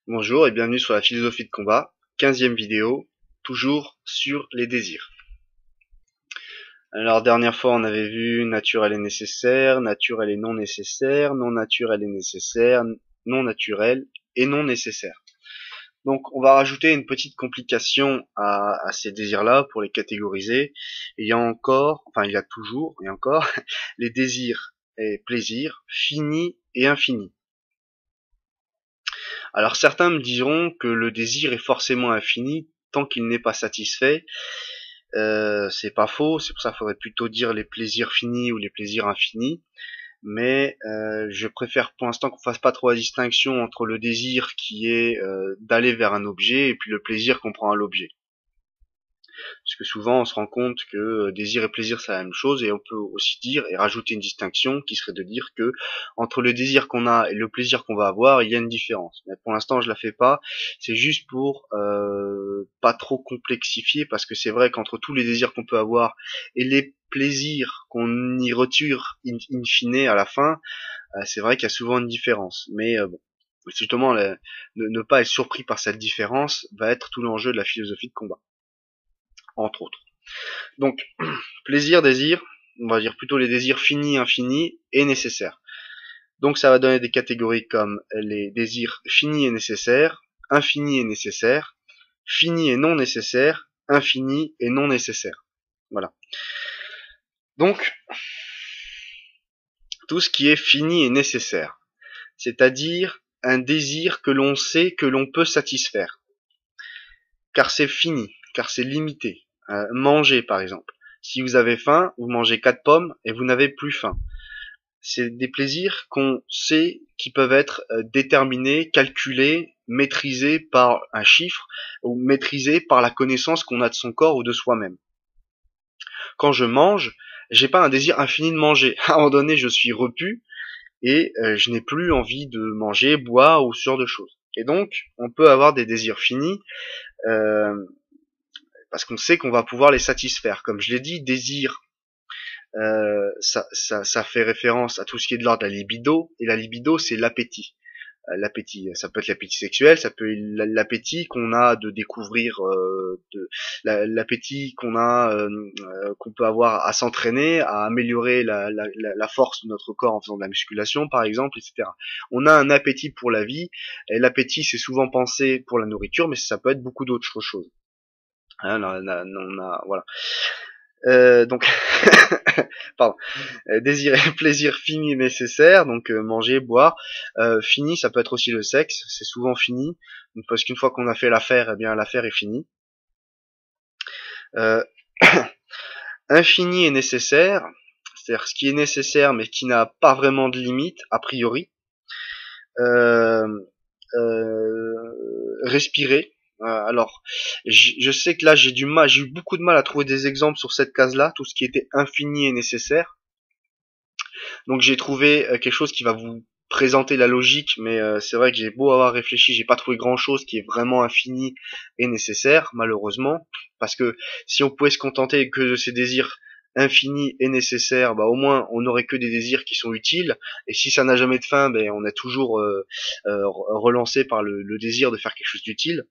Bonjour et bienvenue sur la philosophie de combat, 15e vidéo, toujours sur les désirs. Alors dernière fois on avait vu naturel et nécessaire, naturel et non nécessaire, non naturel et nécessaire, non naturel et non nécessaire. Donc on va rajouter une petite complication à ces désirs-là pour les catégoriser. Il y a encore, enfin il y a toujours et encore, les désirs et plaisirs finis et infinis. Alors certains me diront que le désir est forcément infini tant qu'il n'est pas satisfait. C'est pas faux, c'est pour ça qu'il faudrait plutôt dire les plaisirs finis ou les plaisirs infinis. Mais je préfère pour l'instant qu'on fasse pas trop la distinction entre le désir qui est d'aller vers un objet et puis le plaisir qu'on prend à l'objet. Parce que souvent on se rend compte que désir et plaisir c'est la même chose, et on peut aussi dire et rajouter une distinction qui serait de dire que entre le désir qu'on a et le plaisir qu'on va avoir, il y a une différence. Mais pour l'instant je la fais pas, c'est juste pour pas trop complexifier, parce que c'est vrai qu'entre tous les désirs qu'on peut avoir et les plaisirs qu'on y retire in fine à la fin, c'est vrai qu'il y a souvent une différence. Mais bon, justement ne pas être surpris par cette différence va être tout l'enjeu de la philosophie de combat, entre autres. Donc, plaisir, désir, on va dire plutôt les désirs finis, infinis et nécessaires. Donc ça va donner des catégories comme les désirs finis et nécessaires, infinis et nécessaires, finis et non nécessaires, infinis et non nécessaires. Voilà. Donc, tout ce qui est fini et nécessaire, c'est-à-dire un désir que l'on sait que l'on peut satisfaire, car c'est fini, car c'est limité. Manger par exemple. Si vous avez faim, vous mangez 4 pommes et vous n'avez plus faim. C'est des plaisirs qu'on sait qui peuvent être déterminés, calculés, maîtrisés par un chiffre ou maîtrisés par la connaissance qu'on a de son corps ou de soi-même. Quand je mange, j'ai pas un désir infini de manger. À un moment donné, je suis repu et je n'ai plus envie de manger, boire ou ce genre de choses. Et donc, on peut avoir des désirs finis euh, parce qu'on sait qu'on va pouvoir les satisfaire. Comme je l'ai dit, désir, ça fait référence à tout ce qui est de l'ordre de la libido, et la libido, c'est l'appétit. L'appétit, ça peut être l'appétit sexuel, ça peut être l'appétit qu'on a de découvrir, l'appétit qu'on a, qu'on peut avoir à s'entraîner, à améliorer la force de notre corps en faisant de la musculation, par exemple, etc. On a un appétit pour la vie, et l'appétit c'est souvent pensé pour la nourriture, mais ça peut être beaucoup d'autres choses. Hein, voilà. Donc, pardon. Désir et plaisir fini et nécessaire, donc manger, boire. Fini, ça peut être aussi le sexe, c'est souvent fini, parce qu'une fois qu'on a fait l'affaire, eh bien l'affaire est finie. Euh, infini et nécessaire, c'est-à-dire ce qui est nécessaire mais qui n'a pas vraiment de limite, a priori. Euh, respirer. Alors, je sais que là j'ai eu beaucoup de mal à trouver des exemples sur cette case-là, tout ce qui était infini et nécessaire. Donc j'ai trouvé quelque chose qui va vous présenter la logique, mais c'est vrai que j'ai beau avoir réfléchi, j'ai pas trouvé grand chose qui est vraiment infini et nécessaire, malheureusement, parce que si on pouvait se contenter que de ces désirs infinis et nécessaires, bah au moins on n'aurait que des désirs qui sont utiles, et si ça n'a jamais de fin, ben on est toujours relancé par le désir de faire quelque chose d'utile.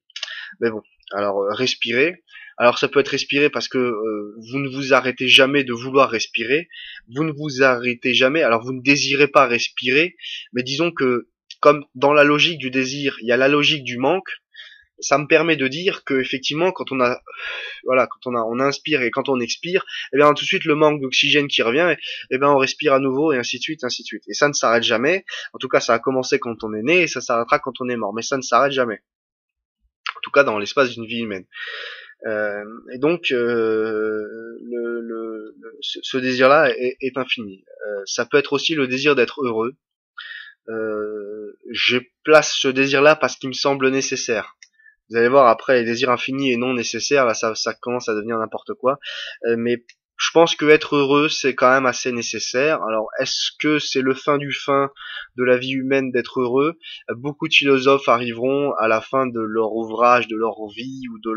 Mais bon, alors respirer. Alors ça peut être respirer parce que vous ne vous arrêtez jamais de vouloir respirer. Vous ne vous arrêtez jamais. Alors vous ne désirez pas respirer, mais disons que comme dans la logique du désir, il y a la logique du manque. Ça me permet de dire que effectivement, quand on a, voilà, on inspire et quand on expire, eh bien tout de suite le manque d'oxygène qui revient, et ben on respire à nouveau et ainsi de suite, ainsi de suite. Et ça ne s'arrête jamais. En tout cas, ça a commencé quand on est né et ça s'arrêtera quand on est mort, mais ça ne s'arrête jamais. En tout cas, dans l'espace d'une vie humaine. Et donc, ce désir-là est infini. Ça peut être aussi le désir d'être heureux. Je place ce désir-là parce qu'il me semble nécessaire. Vous allez voir après les désirs infinis et non nécessaires, là ça commence à devenir n'importe quoi. Mais je pense que être heureux c'est quand même assez nécessaire. Alors est-ce que c'est le fin du fin de la vie humaine d'être heureux? Beaucoup de philosophes arriveront à la fin de leur ouvrage, de leur vie ou de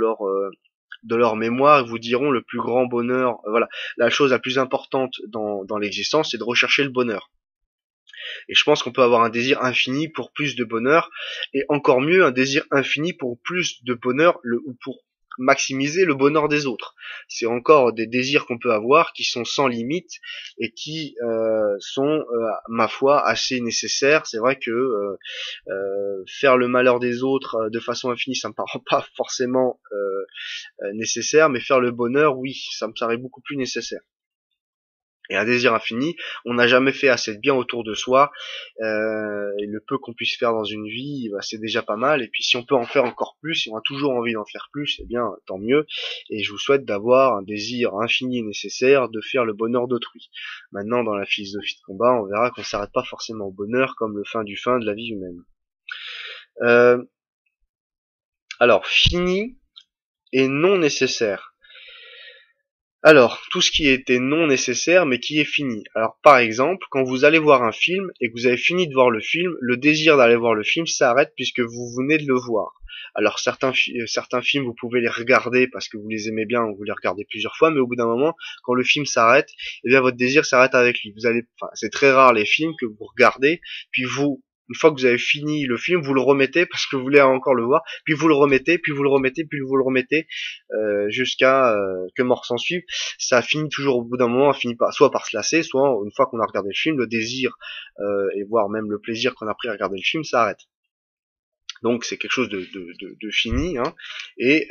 leur mémoire, ils vous diront le plus grand bonheur, voilà, la chose la plus importante dans l'existence, c'est de rechercher le bonheur. Et je pense qu'on peut avoir un désir infini pour plus de bonheur, et encore mieux, un désir infini pour plus de bonheur, ou pour maximiser le bonheur des autres. C'est encore des désirs qu'on peut avoir qui sont sans limite et qui sont, ma foi, assez nécessaires. C'est vrai que faire le malheur des autres de façon infinie, ça me paraît pas forcément nécessaire, mais faire le bonheur, oui, ça me paraît beaucoup plus nécessaire. Et un désir infini, on n'a jamais fait assez de bien autour de soi, et le peu qu'on puisse faire dans une vie, bah, c'est déjà pas mal, et puis si on peut en faire encore plus, si on a toujours envie d'en faire plus, eh bien tant mieux, et je vous souhaite d'avoir un désir infini et nécessaire de faire le bonheur d'autrui. Maintenant, dans la philosophie de combat, on verra qu'on s'arrête pas forcément au bonheur comme le fin du fin de la vie humaine. Alors, fini et non nécessaire. Alors, tout ce qui était non nécessaire, mais qui est fini. Alors, par exemple, quand vous allez voir un film et que vous avez fini de voir le film, le désir d'aller voir le film s'arrête puisque vous venez de le voir. Alors, certains films, vous pouvez les regarder parce que vous les aimez bien, ou vous les regardez plusieurs fois, mais au bout d'un moment, quand le film s'arrête, eh bien, votre désir s'arrête avec lui. C'est très rare les films que vous regardez, puis une fois que vous avez fini le film, vous le remettez parce que vous voulez encore le voir, puis vous le remettez, puis vous le remettez, puis vous le remettez, jusqu'à que mort s'en suive. Ça finit toujours au bout d'un moment, soit par se lasser, soit une fois qu'on a regardé le film, le désir et voire même le plaisir qu'on a pris à regarder le film s'arrête. Donc c'est quelque chose de fini, hein, et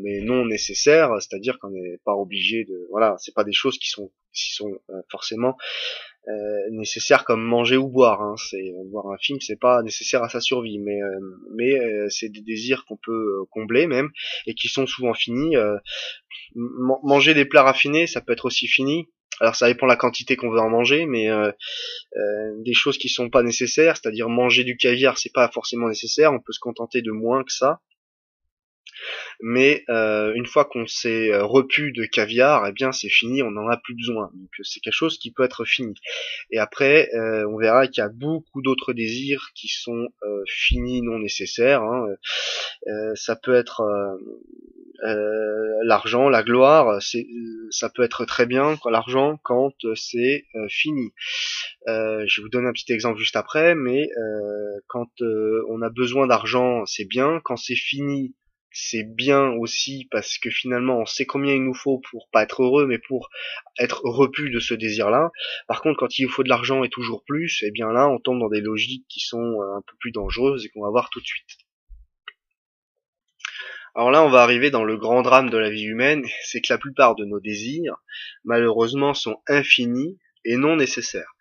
mais non nécessaire, c'est-à-dire qu'on n'est pas obligé de, voilà, c'est pas des choses qui sont forcément nécessaires comme manger ou boire, hein. C'est voir un film, c'est pas nécessaire à sa survie, mais c'est des désirs qu'on peut combler même, et qui sont souvent finis. Manger des plats raffinés, ça peut être aussi fini. Alors ça dépend de la quantité qu'on veut en manger, mais des choses qui sont pas nécessaires, c'est-à-dire manger du caviar, c'est pas forcément nécessaire, on peut se contenter de moins que ça. Mais une fois qu'on s'est repu de caviar, eh bien c'est fini, on n'en a plus besoin. Donc c'est quelque chose qui peut être fini. Et après, on verra qu'il y a beaucoup d'autres désirs qui sont finis, non nécessaires, hein. Ça peut être l'argent, la gloire, ça peut être très bien l'argent quand c'est fini. Je vais vous donner un petit exemple juste après, mais quand on a besoin d'argent, c'est bien. Quand c'est fini, c'est bien aussi parce que finalement on sait combien il nous faut pour pas être heureux, mais pour être repu de ce désir-là. Par contre, quand il nous faut de l'argent et toujours plus, eh bien là on tombe dans des logiques qui sont un peu plus dangereuses et qu'on va voir tout de suite. Alors là, on va arriver dans le grand drame de la vie humaine, c'est que la plupart de nos désirs, malheureusement, sont infinis et non nécessaires.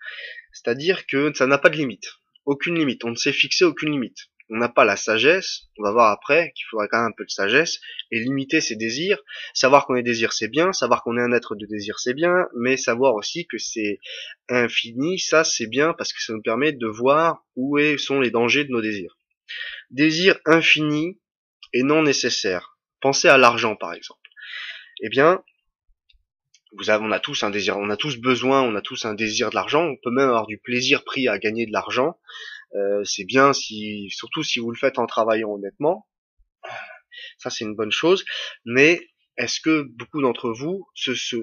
C'est-à-dire que ça n'a pas de limite. Aucune limite. On ne s'est fixé aucune limite. On n'a pas la sagesse, on va voir après qu'il faudrait quand même un peu de sagesse, et limiter ses désirs. Savoir qu'on est désir, c'est bien. Savoir qu'on est un être de désir, c'est bien. Mais savoir aussi que c'est infini, ça c'est bien, parce que ça nous permet de voir où sont les dangers de nos désirs. Désir infini et non nécessaire. Pensez à l'argent par exemple. Eh bien, on a tous un désir, on a tous besoin, on a tous un désir de l'argent, on peut même avoir du plaisir pris à gagner de l'argent. C'est bien surtout si vous le faites en travaillant honnêtement. Ça c'est une bonne chose. Mais est-ce que beaucoup d'entre vous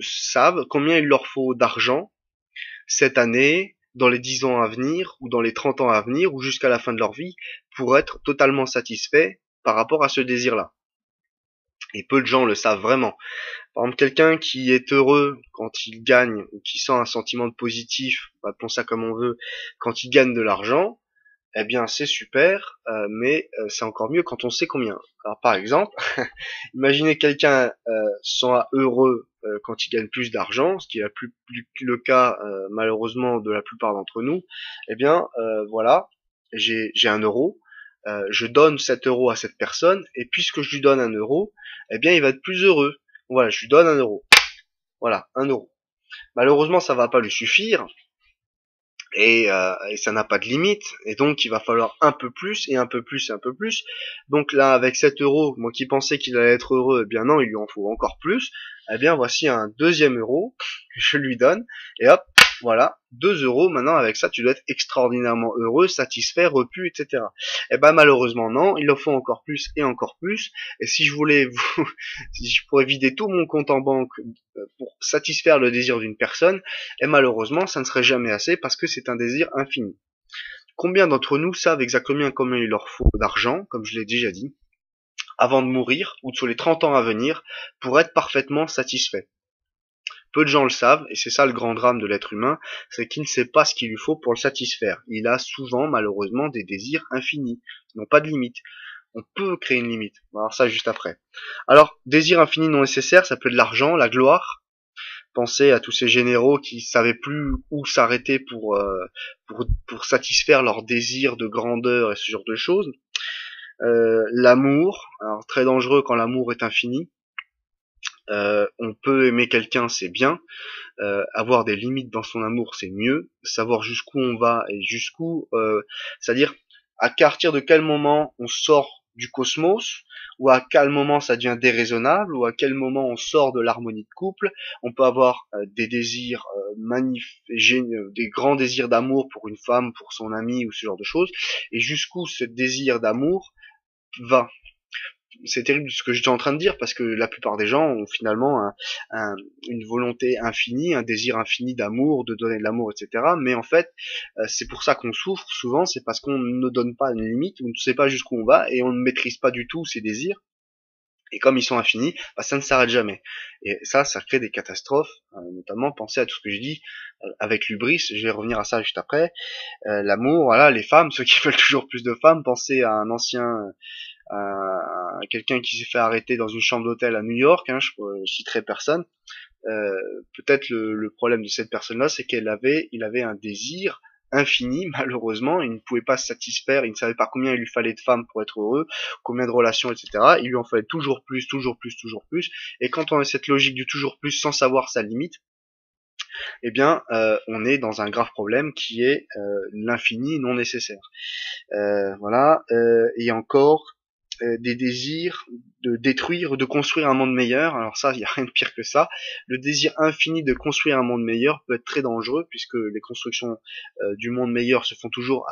savent combien il leur faut d'argent cette année, dans les 10 ans à venir, ou dans les 30 ans à venir, ou jusqu'à la fin de leur vie, pour être totalement satisfait par rapport à ce désir-là? Et peu de gens le savent vraiment. Par exemple, quelqu'un qui est heureux quand il gagne, ou qui sent un sentiment de positif, appelons ça comme on veut, quand il gagne de l'argent, eh bien c'est super, mais c'est encore mieux quand on sait combien. Alors par exemple, imaginez quelqu'un soit heureux quand il gagne plus d'argent, ce qui est plus le cas malheureusement de la plupart d'entre nous. Eh bien voilà, j'ai 1 euro, je donne 7 euros à cette personne, et puisque je lui donne 1 euro, eh bien il va être plus heureux. Voilà, je lui donne 1 euro. Voilà, 1 euro. Malheureusement, ça va pas lui suffire, et ça n'a pas de limite, et donc il va falloir un peu plus, et un peu plus, et un peu plus. Donc là, avec 7 euros, moi qui pensais qu'il allait être heureux, eh bien non, il lui en faut encore plus. Eh bien voici un 2e euro que je lui donne, et hop, voilà, 2 euros. Maintenant avec ça, tu dois être extraordinairement heureux, satisfait, repu, etc. Eh ben malheureusement non, il en faut encore plus et encore plus. Et si je voulais si je pourrais vider tout mon compte en banque pour satisfaire le désir d'une personne, et malheureusement ça ne serait jamais assez parce que c'est un désir infini. Combien d'entre nous savent exactement combien il leur faut d'argent, comme je l'ai déjà dit, avant de mourir ou sur les 30 ans à venir pour être parfaitement satisfait? Peu de gens le savent, et c'est ça le grand drame de l'être humain, c'est qu'il ne sait pas ce qu'il lui faut pour le satisfaire. Il a souvent, malheureusement, des désirs infinis, qui n'ont pas de limite. On peut créer une limite. On va voir ça juste après. Alors, désir infini non nécessaire, ça peut être l'argent, la gloire. Pensez à tous ces généraux qui savaient plus où s'arrêter pour satisfaire leurs désirs de grandeur et ce genre de choses. L'amour, alors très dangereux quand l'amour est infini. On peut aimer quelqu'un, c'est bien. Avoir des limites dans son amour, c'est mieux. Savoir jusqu'où on va et c'est-à-dire à partir de quel moment on sort du cosmos, ou à quel moment ça devient déraisonnable, ou à quel moment on sort de l'harmonie de couple. On peut avoir des désirs des grands désirs d'amour pour une femme, pour son ami ou ce genre de choses, et jusqu'où ce désir d'amour va. C'est terrible ce que j'étais en train de dire parce que la plupart des gens ont finalement une volonté infinie, un désir infini d'amour, de donner de l'amour, etc. Mais en fait, c'est pour ça qu'on souffre souvent, c'est parce qu'on ne donne pas une limite, on ne sait pas jusqu'où on va et on ne maîtrise pas du tout ses désirs. Et comme ils sont infinis, bah, ça ne s'arrête jamais. Et ça crée des catastrophes, notamment pensez à tout ce que je dis avec l'ubris, je vais revenir à ça juste après. L'amour, voilà, les femmes, ceux qui veulent toujours plus de femmes, pensez à un ancien quelqu'un qui s'est fait arrêter dans une chambre d'hôtel à New York, je citerai personne. Peut-être le problème de cette personne-là, c'est il avait un désir infini, malheureusement, il ne pouvait pas se satisfaire, il ne savait pas combien il lui fallait de femmes pour être heureux, combien de relations, etc. Il lui en fallait toujours plus, toujours plus, toujours plus. Et quand on a cette logique du toujours plus sans savoir sa limite, eh bien, on est dans un grave problème qui est l'infini non nécessaire. Voilà. Et encore, des désirs de détruire, de construire un monde meilleur. Alors ça, il n'y a rien de pire que ça. Le désir infini de construire un monde meilleur peut être très dangereux puisque les constructions du monde meilleur se font toujours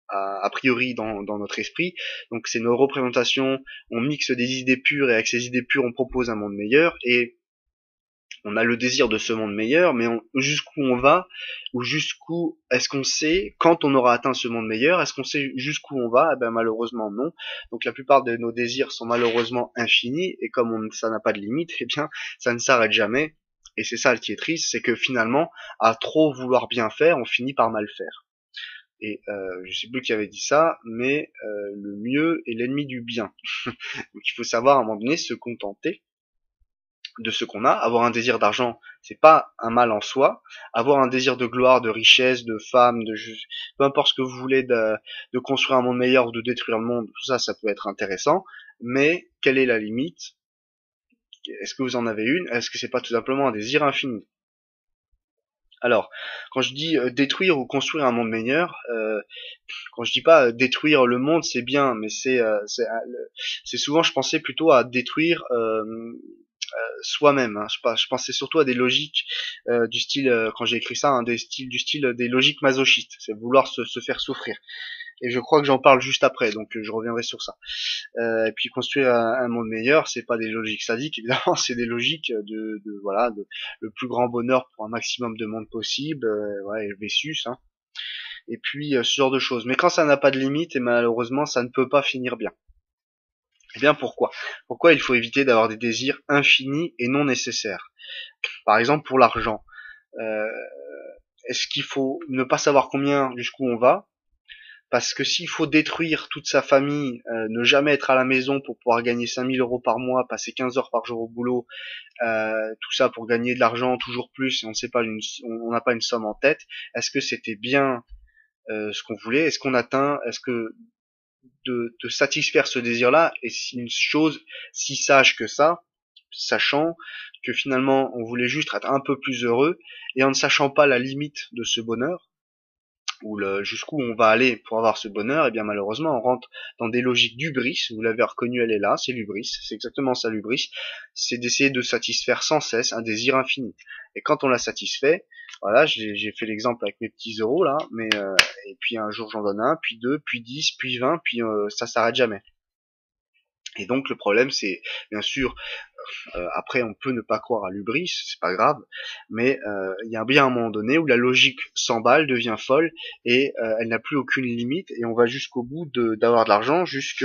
a priori dans notre esprit. Donc c'est nos représentations, on mixe des idées pures et avec ces idées pures on propose un monde meilleur et on a le désir de ce monde meilleur, mais jusqu'où on va, ou jusqu'où est-ce qu'on sait, quand on aura atteint ce monde meilleur, est-ce qu'on sait jusqu'où on va? Eh ben malheureusement non. Donc la plupart de nos désirs sont malheureusement infinis, et comme ça n'a pas de limite, eh bien ça ne s'arrête jamais. Et c'est ça qui est triste, c'est que finalement, à trop vouloir bien faire, on finit par mal faire. Et je sais plus qui avait dit ça, mais le mieux est l'ennemi du bien. Donc il faut savoir à un moment donné se contenter de ce qu'on a. Avoir un désir d'argent, c'est pas un mal en soi. Avoir un désir de gloire, de richesse, de femme, peu importe ce que vous voulez, de construire un monde meilleur ou de détruire le monde, tout ça, ça peut être intéressant. Mais quelle est la limite? Est-ce que vous en avez une? Est-ce que c'est pas tout simplement un désir infini? Alors, quand je dis détruire ou construire un monde meilleur, quand je dis pas détruire le monde, c'est bien, mais c'est souvent, je pensais plutôt à détruire soi-même. Je pensais surtout à des logiques du style, quand j'ai écrit ça, du style des logiques masochistes, c'est vouloir se faire souffrir. Et je crois que j'en parle juste après, donc je reviendrai sur ça. Et puis construire un monde meilleur, c'est pas des logiques sadiques, évidemment, c'est des logiques voilà, le plus grand bonheur pour un maximum de monde possible, ouais, Vésus, hein. Et puis ce genre de choses. Mais quand ça n'a pas de limite, et malheureusement, ça ne peut pas finir bien. Eh bien pourquoi? Pourquoi il faut éviter d'avoir des désirs infinis et non nécessaires? Par exemple pour l'argent. Euh, Est-ce qu'il faut ne pas savoir combien jusqu'où on va? Parce que s'il faut détruire toute sa famille, ne jamais être à la maison pour pouvoir gagner 5 000 € par mois, passer 15 heures par jour au boulot, tout ça pour gagner de l'argent toujours plus, et on ne sait pas on n'a pas une somme en tête. Est-ce que c'était bien ce qu'on voulait? Est-ce qu'on atteint? Est-ce que de satisfaire ce désir-là est une chose si sage que ça, sachant que finalement on voulait juste être un peu plus heureux et en ne sachant pas la limite de ce bonheur ou jusqu'où on va aller pour avoir ce bonheur, et bien malheureusement on rentre dans des logiques d'hubris. Vous l'avez reconnu, elle est là, c'est l'hubris, c'est exactement ça l'hubris, c'est d'essayer de satisfaire sans cesse un désir infini. Et quand on l'a satisfait, voilà, j'ai fait l'exemple avec mes petits euros là, mais et puis un jour j'en donne un, puis deux, puis 10, puis 20, puis ça s'arrête jamais. Et donc le problème c'est bien sûr, après on peut ne pas croire à l'hubris, c'est pas grave, mais il y a bien un moment donné où la logique s'emballe, devient folle et elle n'a plus aucune limite et on va jusqu'au bout d'avoir de l'argent jusque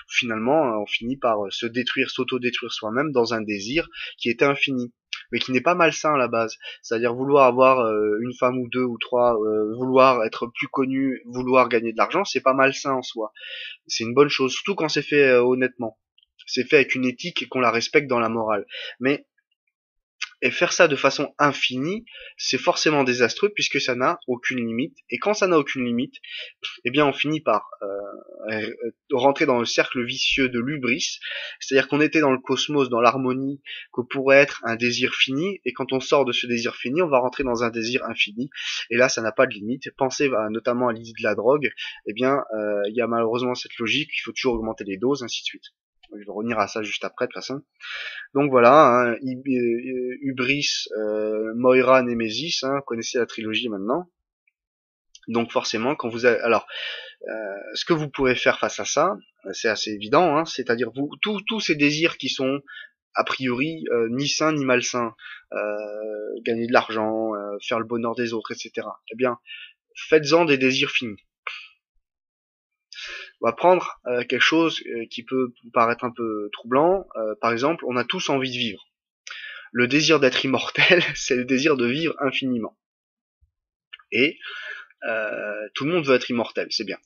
finalement on finit par se détruire, s'auto-détruire soi-même dans un désir qui est infini mais qui n'est pas malsain à la base. C'est-à-dire vouloir avoir une femme ou deux ou trois, vouloir être plus connu, vouloir gagner de l'argent, c'est pas malsain en soi. C'est une bonne chose, surtout quand c'est fait honnêtement. C'est fait avec une éthique et qu'on la respecte dans la morale. Mais et faire ça de façon infinie, c'est forcément désastreux puisque ça n'a aucune limite. Et quand ça n'a aucune limite, eh bien on finit par rentrer dans le cercle vicieux de l'hubris, c'est-à-dire qu'on était dans le cosmos, dans l'harmonie, que pourrait être un désir fini, et quand on sort de ce désir fini, on va rentrer dans un désir infini, et là ça n'a pas de limite. Pensez notamment à l'idée de la drogue, eh bien il y a malheureusement cette logique, il faut toujours augmenter les doses, ainsi de suite. Je vais revenir à ça juste après de toute façon. Donc voilà, hein, Hubris, Moira, Nemesis, hein, vous connaissez la trilogie maintenant. Donc forcément, quand vous avez... Alors, ce que vous pourrez faire face à ça, c'est assez évident, hein, c'est-à-dire vous tous ces désirs qui sont a priori ni sains ni malsains, gagner de l'argent, faire le bonheur des autres, etc. Eh bien, faites-en des désirs finis. On va prendre quelque chose qui peut paraître un peu troublant. Par exemple, on a tous envie de vivre. Le désir d'être immortel, c'est le désir de vivre infiniment. Et tout le monde veut être immortel, c'est bien.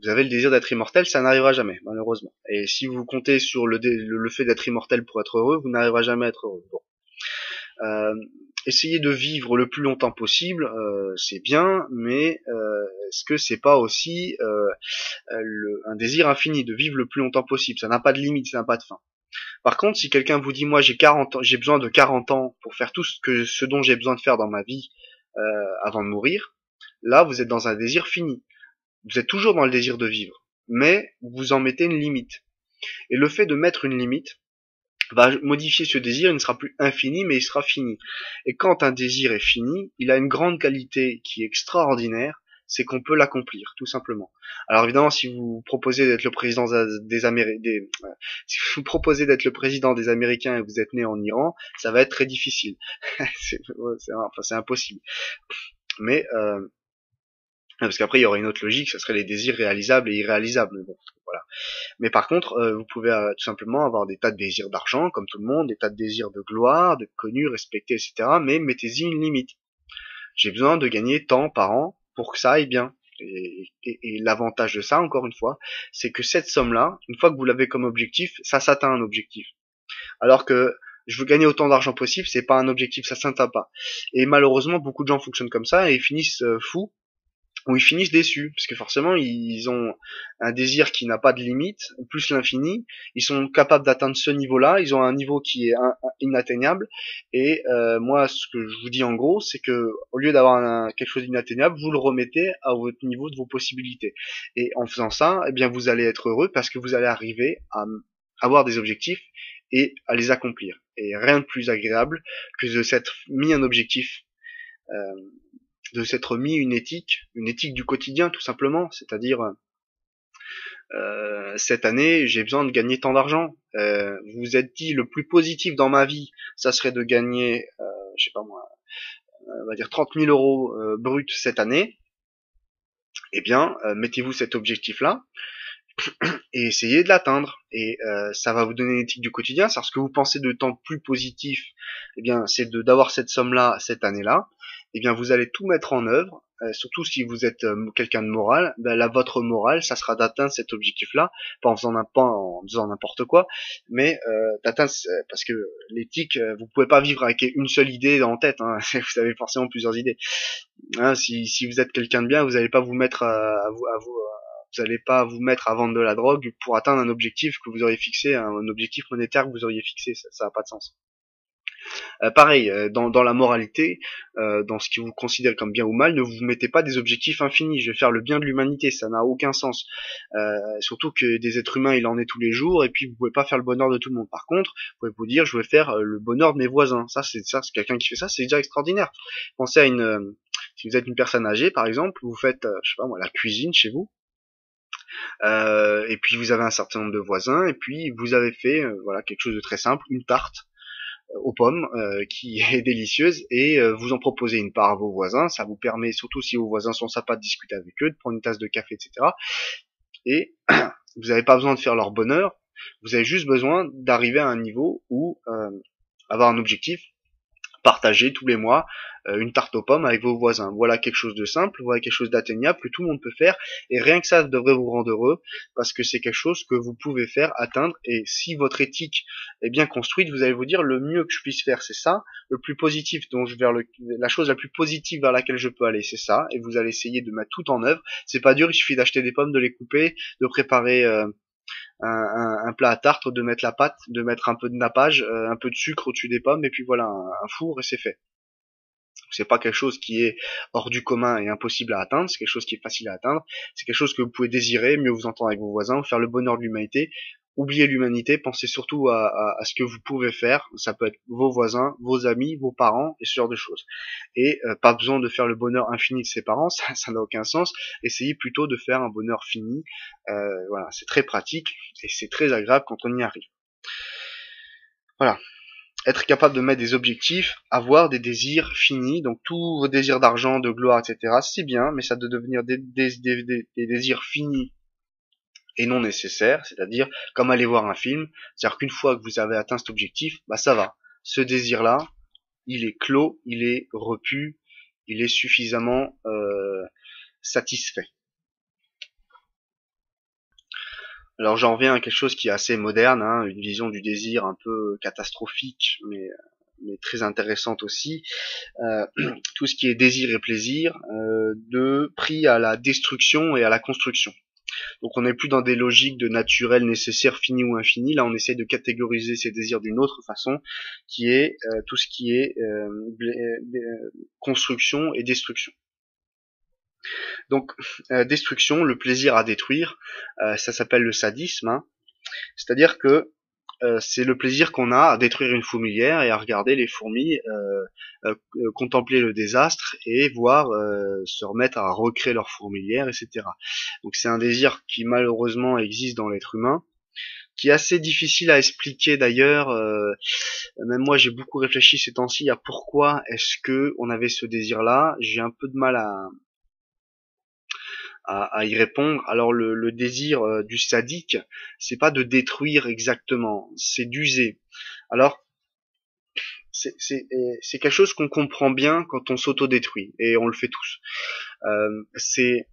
Vous avez le désir d'être immortel, ça n'arrivera jamais, malheureusement. Et si vous comptez sur le fait d'être immortel pour être heureux, vous n'arriverez jamais à être heureux. Bon. Essayez de vivre le plus longtemps possible, c'est bien, mais est-ce que c'est pas aussi un désir infini de vivre le plus longtemps possible? Ça n'a pas de limite, ça n'a pas de fin. Par contre, si quelqu'un vous dit moi j'ai 40 ans, j'ai besoin de 40 ans pour faire tout ce dont j'ai besoin de faire dans ma vie avant de mourir, là vous êtes dans un désir fini. Vous êtes toujours dans le désir de vivre, mais vous en mettez une limite. Et le fait de mettre une limite va modifier ce désir, il ne sera plus infini, mais il sera fini. Et quand un désir est fini, il a une grande qualité qui est extraordinaire, c'est qu'on peut l'accomplir, tout simplement. Alors évidemment, si vous proposez d'être le président si vous proposez d'être le président des Américains et vous êtes né en Iran, ça va être très difficile. c'est impossible. Mais parce qu'après il y aurait une autre logique, ça serait les désirs réalisables et irréalisables. Bon, voilà. Mais par contre, vous pouvez tout simplement avoir des tas de désirs d'argent, comme tout le monde, des tas de désirs de gloire, d'être connu, respecté, etc. Mais mettez-y une limite. J'ai besoin de gagner tant par an pour que ça aille bien. Et l'avantage de ça, encore une fois, c'est que cette somme-là, une fois que vous l'avez comme objectif, ça s'atteint un objectif. Alors que je veux gagner autant d'argent possible, c'est pas un objectif, ça s'atteint pas. Et malheureusement, beaucoup de gens fonctionnent comme ça et ils finissent fous où ils finissent déçus, parce que forcément ils ont un désir qui n'a pas de limite, plus l'infini, ils sont capables d'atteindre ce niveau-là, ils ont un niveau qui est inatteignable, et moi ce que je vous dis en gros, c'est que au lieu d'avoir quelque chose d'inatteignable, vous le remettez à votre niveau de vos possibilités, et en faisant ça, eh bien vous allez être heureux parce que vous allez arriver à avoir des objectifs et à les accomplir, et rien de plus agréable que de s'être mis un objectif, de s'être mis une éthique du quotidien tout simplement, c'est-à-dire cette année j'ai besoin de gagner tant d'argent. Vous vous êtes dit le plus positif dans ma vie, ça serait de gagner, je sais pas moi, on va dire 30 000 euros bruts cette année. Eh bien, mettez-vous cet objectif-là et essayez de l'atteindre. Et ça va vous donner une éthique du quotidien. C'est ce que vous pensez de temps plus positif, eh bien, c'est d'avoir cette somme-là cette année-là. Eh bien, vous allez tout mettre en œuvre. Surtout si vous êtes quelqu'un de moral, ben là, votre morale, ça sera d'atteindre cet objectif-là, pas en faisant n'importe quoi, mais d'atteindre, parce que l'éthique, vous pouvez pas vivre avec une seule idée en tête, hein, vous avez forcément plusieurs idées. Hein, si vous êtes quelqu'un de bien, vous n'allez pas vous mettre vous n'allez pas vous mettre à vendre de la drogue pour atteindre un objectif que vous auriez fixé, un objectif monétaire que vous auriez fixé, ça n'a pas de sens. Pareil, dans la moralité, dans ce que vous considérez comme bien ou mal, ne vous mettez pas des objectifs infinis. Je vais faire le bien de l'humanité, ça n'a aucun sens. Surtout que des êtres humains, il en est tous les jours, et puis vous pouvez pas faire le bonheur de tout le monde. Par contre, vous pouvez vous dire, je vais faire le bonheur de mes voisins. Ça, c'est quelqu'un qui fait ça, c'est déjà extraordinaire. Pensez à si vous êtes une personne âgée, par exemple, vous faites, je sais pas moi, la cuisine chez vous. Et puis vous avez un certain nombre de voisins, et puis vous avez fait voilà quelque chose de très simple, une tarte aux pommes qui est délicieuse, et vous en proposez une part à vos voisins. Ça vous permet, surtout si vos voisins sont sympas, de discuter avec eux, de prendre une tasse de café, etc. Et vous n'avez pas besoin de faire leur bonheur, vous avez juste besoin d'arriver à un niveau où avoir un objectif, partager tous les mois une tarte aux pommes avec vos voisins. Voilà quelque chose de simple, voilà quelque chose d'atteignable que tout le monde peut faire, et rien que ça devrait vous rendre heureux, parce que c'est quelque chose que vous pouvez faire, atteindre, et si votre éthique est bien construite, vous allez vous dire le mieux que je puisse faire c'est ça, le plus positif la chose la plus positive vers laquelle je peux aller c'est ça, et vous allez essayer de mettre tout en œuvre. C'est pas dur, il suffit d'acheter des pommes, de les couper, de préparer un plat à tarte, de mettre la pâte, de mettre un peu de nappage, un peu de sucre au-dessus des pommes, et puis voilà, un four, et c'est fait. C'est pas quelque chose qui est hors du commun et impossible à atteindre, c'est quelque chose qui est facile à atteindre, c'est quelque chose que vous pouvez désirer, mieux vous entendre avec vos voisins, faire le bonheur de l'humanité. Oubliez l'humanité, pensez surtout à ce que vous pouvez faire, ça peut être vos voisins, vos amis, vos parents, et ce genre de choses. Et pas besoin de faire le bonheur infini de ses parents, ça n'a aucun sens, essayez plutôt de faire un bonheur fini, voilà, c'est très pratique, et c'est très agréable quand on y arrive. Voilà. Être capable de mettre des objectifs, avoir des désirs finis, donc tous vos désirs d'argent, de gloire, etc., c'est bien, mais ça doit devenir des désirs finis et non nécessaires, c'est-à-dire comme aller voir un film, c'est-à-dire qu'une fois que vous avez atteint cet objectif, bah ça va. Ce désir-là, il est clos, il est repu, il est suffisamment satisfait. Alors j'en reviens à quelque chose qui est assez moderne, hein, une vision du désir un peu catastrophique, mais très intéressante aussi. Tout ce qui est désir et plaisir, de pris à la destruction et à la construction. Donc on n'est plus dans des logiques de naturel, nécessaire, fini ou infini. Là on essaie de catégoriser ces désirs d'une autre façon, qui est tout ce qui est construction et destruction. Donc destruction, le plaisir à détruire, ça s'appelle le sadisme, hein. C'est-à-dire que c'est le plaisir qu'on a à détruire une fourmilière et à regarder les fourmis contempler le désastre et voir se remettre à recréer leur fourmilière, etc. Donc c'est un désir qui malheureusement existe dans l'être humain, qui est assez difficile à expliquer d'ailleurs. Même moi j'ai beaucoup réfléchi ces temps-ci à pourquoi est-ce que on avait ce désir-là. J'ai un peu de mal à y répondre. Alors le désir du sadique, c'est pas de détruire exactement, c'est d'user. Alors c'est quelque chose qu'on comprend bien quand on s'auto-détruit, et on le fait tous. C'est